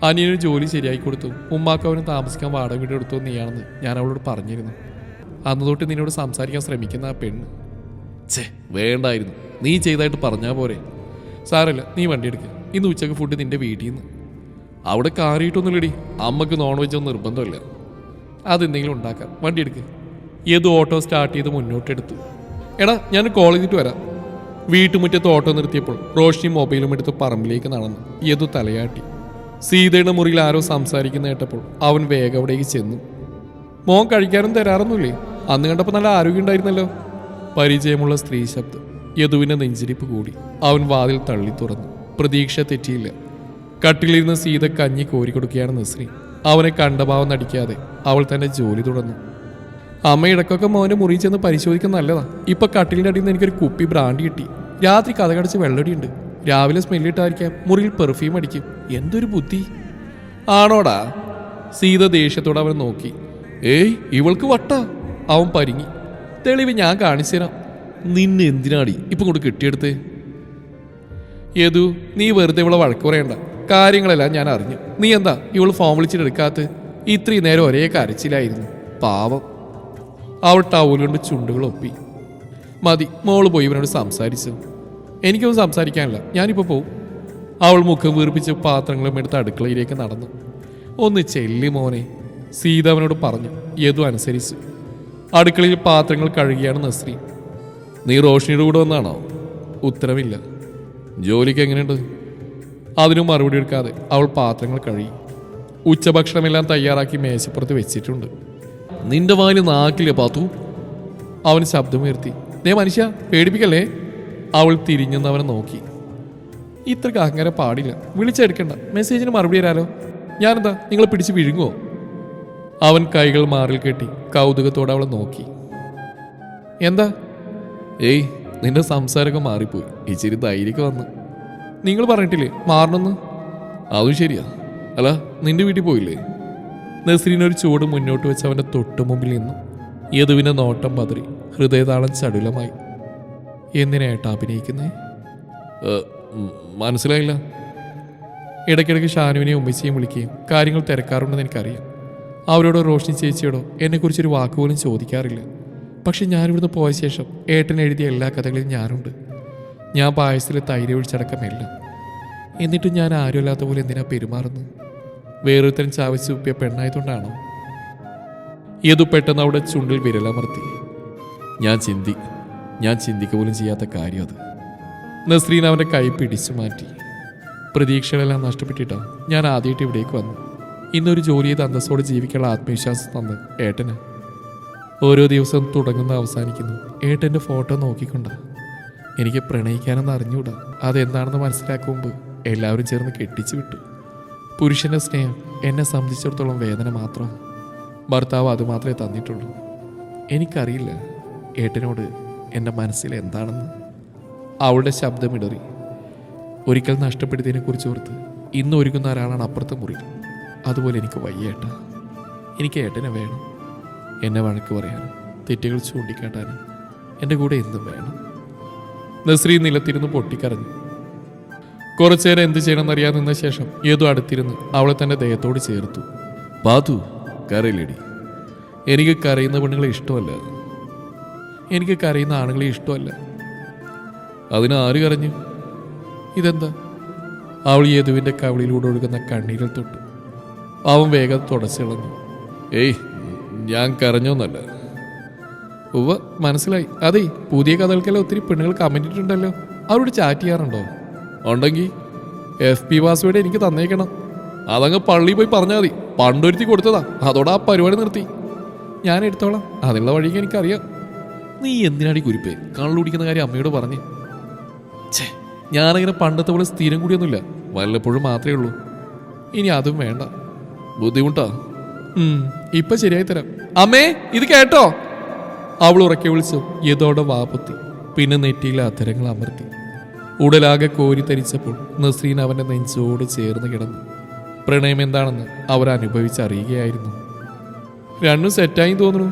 അനിയനൊരു ജോലി ശരിയാക്കി കൊടുത്തു. ഉമ്മാക്ക് അവന് താമസിക്കാൻ വാടക വീട് എടുത്തു നീയാണെന്ന് ഞാൻ അവളോട് പറഞ്ഞിരുന്നു. അന്ന് തൊട്ട് നിന്നോട് സംസാരിക്കാൻ ശ്രമിക്കുന്ന ആ പെണ്ണ്. വേണ്ടായിരുന്നു, നീ ചെയ്തായിട്ട് പറഞ്ഞാൽ പോരെ. സാരല്ല, നീ വണ്ടി എടുക്കുക. ഇന്ന് ഉച്ചക്ക് ഫുഡ് നിന്റെ വീട്ടിൽ നിന്ന്. അവിടെ കാറിയിട്ടൊന്നുമില്ലടി. അമ്മക്ക് നോൺ വെജ് ഒന്നും നിർബന്ധമില്ല. അതെന്തെങ്കിലും ഉണ്ടാക്കാം. വണ്ടി എടുക്കുക. ഏത് ഓട്ടോ സ്റ്റാർട്ട് ചെയ്ത് മുന്നോട്ടെടുത്തു. എടാ, ഞാൻ കോൾ ചെയ്തിട്ട് വരാം. വീട്ടുമുറ്റത്ത് ഓട്ടോ നിർത്തിയപ്പോൾ റോഷ്നി മൊബൈലും എടുത്ത് പറമ്പിലേക്ക് നടന്നു. ഏതു തലയാട്ടി. സീതയുടെ മുറിയിൽ ആരോ സംസാരിക്കുന്ന കേട്ടപ്പോൾ അവൻ വേഗം അവിടേക്ക് ചെന്നു. മോൻ കഴിക്കാനും തരാറൊന്നുമില്ലേ? അന്ന് കണ്ടപ്പോൾ നല്ല ആരോഗ്യം ഉണ്ടായിരുന്നല്ലോ. പരിചയമുള്ള സ്ത്രീ ശബ്ദം. യദുവിൻ്റെ നെഞ്ചിരിപ്പ് കൂടി. അവൻ വാതിൽ തള്ളി തുറന്നു. പ്രതീക്ഷ തെറ്റിയില്ല. കട്ടിലിരുന്ന് സീത കഞ്ഞി കോരിക്കൊടുക്കുകയാണ് നസ്രീൻ. അവനെ കണ്ടഭാവം നടിക്കാതെ അവൾ തന്റെ ജോലി തുടർന്നു. അമ്മ ഇടക്കൊക്കെ മോനെ മുറിയിൽ ചെന്ന് പരിശോധിക്കാൻ നല്ലതാ. ഇപ്പൊ കട്ടിലിൻ്റെ അടിയിൽ നിന്ന് എനിക്കൊരു കുപ്പി ബ്രാൻഡ് കിട്ടി. രാത്രി കഥകടച്ച് വെള്ളടിയുണ്ട്. രാവിലെ സ്മെല്ലിട്ടായിരിക്കാം മുറിയിൽ പെർഫ്യൂം അടിക്കും. എന്തൊരു ബുദ്ധി. ആണോടാ? സീത ദേഷ്യത്തോടെ അവൻ നോക്കി. ഏയ് ഇവൾക്ക് വട്ട. അവൻ പരിങ്ങി. തെളിവ് ഞാൻ കാണിച്ചു തരാം. നിന്നെ എന്തിനാടി ഇപ്പം കൊണ്ട് കെട്ടിയെടുത്തേ? യദു, നീ വെറുതെ ഇവളെ വഴക്ക് പറയണ്ട. കാര്യങ്ങളെല്ലാം ഞാൻ അറിഞ്ഞു. നീ എന്താ ഇവൾ ഫോം വിളിച്ചിട്ടെടുക്കാത്ത? ഇത്രയും നേരം ഒരേ കരച്ചിലായിരുന്നു. പാവം. അവൾ ടവൽ കൊണ്ട് ചുണ്ടുകൾ ഒപ്പി. മതി, മോള് പോയി ഇവനോട് സംസാരിച്ചു. എനിക്കൊന്നും സംസാരിക്കാനില്ല, ഞാനിപ്പോൾ പോവും. അവൾ മുഖം വീർപ്പിച്ച് പാത്രങ്ങളും എടുത്ത് അടുക്കളയിലേക്ക് നടന്നു. ഒന്ന് ചെല്ലി മോനെ, സീത അവനോട് പറഞ്ഞു. യദു അനുസരിച്ചു. അടുക്കളയിൽ പാത്രങ്ങൾ കഴുകിയാണ് നസ്രീൻ. നീ റോഷിനിയുടെ കൂടെ വന്നാണോ? ഉത്തരവില്ല. ജോലിക്ക് എങ്ങനെയുണ്ട്? അതിനും മറുപടി എടുക്കാതെ അവൾ പാത്രങ്ങൾ കഴുകി. ഉച്ചഭക്ഷണമെല്ലാം തയ്യാറാക്കി മേശപ്പുറത്ത് വെച്ചിട്ടുണ്ട്. നിന്റെ വായിൽ നാക്കില്ലേ പാത്തു? അവൻ ശബ്ദമുയർത്തി. ദേ മനുഷ്യ, പേടിപ്പിക്കല്ലേ? അവൾ തിരിഞ്ഞെന്ന് അവനെ നോക്കി. ഇത്രക്ക് അങ്ങനെ പാടില്ല. വിളിച്ചെടുക്കണ്ട. മെസ്സേജിന് മറുപടി തരാലോ. ഞാനെന്താ നിങ്ങളെ പിടിച്ച് വിഴുങ്ങുമോ? അവൻ കൈകൾ മാറിൽ കെട്ടി കൗതുകത്തോടെ അവളെ നോക്കി. എന്താ? ഏയ്, നിന്റെ സംസാരമൊക്കെ മാറിപ്പോയി. ഇച്ചിരി ധൈര്യമൊക്കെ വന്ന്. നിങ്ങൾ പറഞ്ഞിട്ടില്ലേ മാറണമെന്ന്? അതും ശരിയാ. അല്ല, നിന്റെ വീട്ടിൽ പോയില്ലേ? നസ്രീനൊരു ചൂട് മുന്നോട്ട് വെച്ച് അവൻ്റെ തൊട്ടു മുമ്പിൽ നിന്നു. യദുവിൻ്റെ നോട്ടം പതറി. ഹൃദയതാളം ചടുലമായി. എന്തിനായിട്ടാ അഭിനയിക്കുന്നേ? മനസ്സിലായില്ല. ഇടയ്ക്കിടയ്ക്ക് ഷാനുവിനെയും ഉമ്മച്ചിയും വിളിക്കുകയും കാര്യങ്ങൾ തിരക്കാറുണ്ടെന്ന് എനിക്കറിയാം. അവരോടോ റോഷിനി ചേച്ചിയോടോ എന്നെക്കുറിച്ചൊരു വാക്കുപോലും ചോദിക്കാറില്ല. പക്ഷെ ഞാനിവിടുന്ന് പോയ ശേഷം ഏട്ടൻ എഴുതിയ എല്ലാ കഥകളിലും ഞാനുണ്ട്. ഞാൻ പായസത്തിൽ തൈര് ഒഴിച്ചടക്കമല്ല. എന്നിട്ടും ഞാൻ ആരുമല്ലാത്ത പോലെ എന്തിനാ പെരുമാറുന്നു? വേറൊരുത്തരം ചാവച്ച് ഉപ്പിയ പെണ്ണായതുകൊണ്ടാണോ? ഏതു പെട്ടെന്ന് അവിടെ ചുണ്ടിൽ വിരലമർത്തി. ഞാൻ ചിന്തിക്ക പോലും ചെയ്യാത്ത കാര്യം അത്. നസ്രീൻ അവൻ്റെ കൈ പിടിച്ചു മാറ്റി. പ്രതീക്ഷകളെല്ലാം നഷ്ടപ്പെട്ടിട്ടാ ഞാൻ ആദ്യമായിട്ട് ഇവിടേക്ക് വന്നു. ഇന്നൊരു ജോലി ചെയ്ത് അന്തസ്സോടെ ജീവിക്കാനുള്ള ആത്മവിശ്വാസം തന്ന് ഏട്ടന്. ഓരോ ദിവസവും തുടങ്ങുന്ന അവസാനിക്കുന്നു ഏട്ടൻ്റെ ഫോട്ടോ നോക്കിക്കൊണ്ട. എനിക്ക് പ്രണയിക്കാനെന്ന് അറിഞ്ഞൂടാ. അതെന്താണെന്ന് മനസ്സിലാക്കുമ്പോൾ എല്ലാവരും ചേർന്ന് കെട്ടിച്ചു വിട്ടു. പുരുഷൻ്റെ സ്നേഹം എന്നെ സംബന്ധിച്ചിടത്തോളം വേദന മാത്രമാണ്. ഭർത്താവ് അതുമാത്രമേ തന്നിട്ടുള്ളൂ. എനിക്കറിയില്ല ഏട്ടനോട് എൻ്റെ മനസ്സിൽ എന്താണെന്ന്. അവളുടെ ശബ്ദമിടറി. ഒരിക്കൽ നഷ്ടപ്പെടുത്തിയതിനെക്കുറിച്ച് ഓർത്ത് ഇന്ന് ഒരുങ്ങുന്ന ഒരാളാണ് അപ്പുറത്തെ മുറിയിൽ. അതുപോലെ എനിക്ക് വയ്യേട്ട. എനിക്ക് ഏട്ടനെ വേണം. എന്നെ വഴക്ക് പറയാനും തെറ്റുകൾ ചൂണ്ടിക്കാട്ടാനും എൻ്റെ കൂടെ എന്തും വേണം. നസ്രീൻ നിലത്തിരുന്ന് പൊട്ടിക്കരഞ്ഞു. കുറച്ചേരം എന്ത് ചെയ്യണമെന്നറിയാൻ നിന്ന ശേഷം ഏതോ അടുത്തിരുന്ന് അവളെ തൻ്റെ ദേഹത്തോട് ചേർത്തു. പാതു, കരയിലടി. എനിക്ക് കരയുന്ന പെണ്ണുങ്ങളെ ഇഷ്ടമല്ല. എനിക്ക് കരയുന്ന ആണുങ്ങളെ ഇഷ്ടമല്ല. അതിന് ആര് കരഞ്ഞു? ഇതെന്താ? അവൾ യേതുവിൻ്റെ കവിളിലൂടെ ഒഴുകുന്ന കണ്ണീരിൽ തൊട്ടു. അവൻ വേഗം തുടച്ചിളഞ്ഞു. ഏയ്, ഞാൻ കരഞ്ഞോന്നല്ല. ഉവ്വ, മനസ്സിലായി. അതെ, പുതിയ കഥകൾക്കെല്ലാം ഒത്തിരി പെണ്ണുങ്ങൾ കമന്റ് ഇട്ടിട്ടുണ്ടല്ലോ. അവരോട് ചാറ്റ് ചെയ്യാറുണ്ടോ? ഉണ്ടെങ്കിൽ FB പാസ്വേഡ് എനിക്ക് തന്നേക്കണം. അതങ്ങ് പള്ളി പോയി പറഞ്ഞാൽ മതി. പണ്ടൊരുത്തി കൊടുത്തതാ, അതോടെ ആ പരിപാടി നിർത്തി. ഞാൻ എടുത്തോളാം. അതിനുള്ള വഴിക്ക് എനിക്കറിയാം. നീ എന്തിനാടി കുരിപ്പേ കള്ളു കുടിക്കുന്ന കാര്യം അമ്മയോട് പറഞ്ഞ്? ഞാനങ്ങനെ പണ്ടത്തെ പോലെ സ്ഥിരം കൂടിയൊന്നുമില്ല. വല്ലപ്പോഴും മാത്രമേ ഉള്ളൂ. ഇനി അതും വേണ്ട. ബുദ്ധിമുട്ടാ. ഇപ്പൊ ശരിയായി തരാം. അമ്മേ, ഇത് കേട്ടോ? അവൾ ഉറക്കെ വിളിച്ചു. യദോടെ വാപത്തി. പിന്നെ നെറ്റിയിലെ അധരങ്ങൾ അമർത്തി. ഉടലാകെ കോരിത്തരിച്ചപ്പോൾ നസ്രീൻ അവൻ്റെ നെഞ്ചോട് ചേർന്ന് കിടന്നു. പ്രണയം എന്താണെന്ന് അവർ അനുഭവിച്ചറിയുകയായിരുന്നു. രണ്ടും സെറ്റായി തോന്നുന്നു.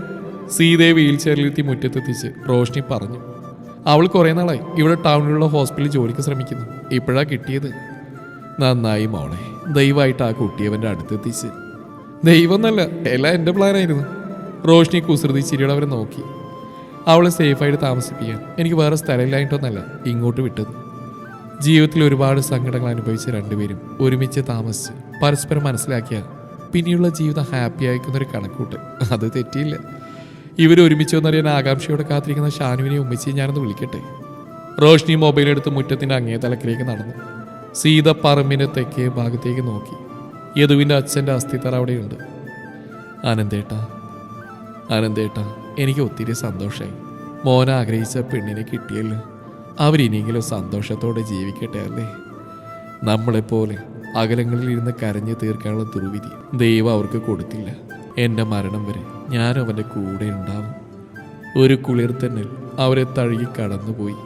സീതയെ വീൽ ചെയറിലെത്തി മുറ്റത്തെത്തിച്ച് റോഷ്നി പറഞ്ഞു. അവൾ കുറേ നാളായി ഇവിടെ ടൗണിലുള്ള ഹോസ്പിറ്റലിൽ ജോലിക്ക് ശ്രമിക്കുന്നു. ഇപ്പോഴാ കിട്ടിയത്. നന്നായി മോളെ. ദയവായിട്ട് ആ കുട്ടിയവൻ്റെ അടുത്തെത്തിച്ച്. ദൈവം എന്നല്ല, എല്ലാം എൻ്റെ പ്ലാനായിരുന്നു. റോഷ്നി കുസൃതി ചിരിയോടെ അവരെ നോക്കി. അവളെ സേഫായിട്ട് താമസിപ്പിക്കാൻ എനിക്ക് വേറെ സ്ഥലമില്ലായിട്ടൊന്നല്ല ഇങ്ങോട്ട് വിട്ടത്. ജീവിതത്തിൽ ഒരുപാട് സങ്കടങ്ങൾ അനുഭവിച്ച രണ്ടുപേരും ഒരുമിച്ച് താമസിച്ച് പരസ്പരം മനസ്സിലാക്കിയ പിന്നെയുള്ള ജീവിതം ഹാപ്പി ആയിക്കുന്നൊരു കണക്കൂട്ട്. അത് തെറ്റിയില്ല. ഇവരൊരുമിച്ച് എന്നറിയാൻ ആകാംക്ഷയോടെ കാത്തിരിക്കുന്ന ഷാനുവിനെ ഉമ്മച്ചിയെ ഞാനൊന്ന് വിളിക്കട്ടെ. റോഷ്നി മൊബൈലെടുത്ത് മുറ്റത്തിൻ്റെ അങ്ങേ തലക്കിലേക്ക് നടന്നു. സീത പറമ്പിൻ്റെ തെക്കേ ഭാഗത്തേക്ക് നോക്കി. യദുവിൻ്റെ അച്ഛൻ്റെ അസ്ഥിത്തറ അവിടെയുണ്ട്. അനന്തേട്ടാ, എനിക്ക് ഒത്തിരി സന്തോഷമായി. മോൻ ആഗ്രഹിച്ച പെണ്ണിനെ കിട്ടിയല്ലോ. അവരിനിയെങ്കിലും സന്തോഷത്തോടെ ജീവിക്കട്ടെ അല്ലേ? നമ്മളെപ്പോലെ അകലങ്ങളിൽ ഇരുന്ന് കരഞ്ഞു തീർക്കാനുള്ള ദുർവിധി ദൈവം അവർക്ക് കൊടുത്തില്ല. എൻ്റെ മരണം വരെ ഞാനും അവൻ്റെ കൂടെ ഉണ്ടാവും. ഒരു കുളിർ തന്നെ അവരെ തഴുകി കടന്നുപോയി.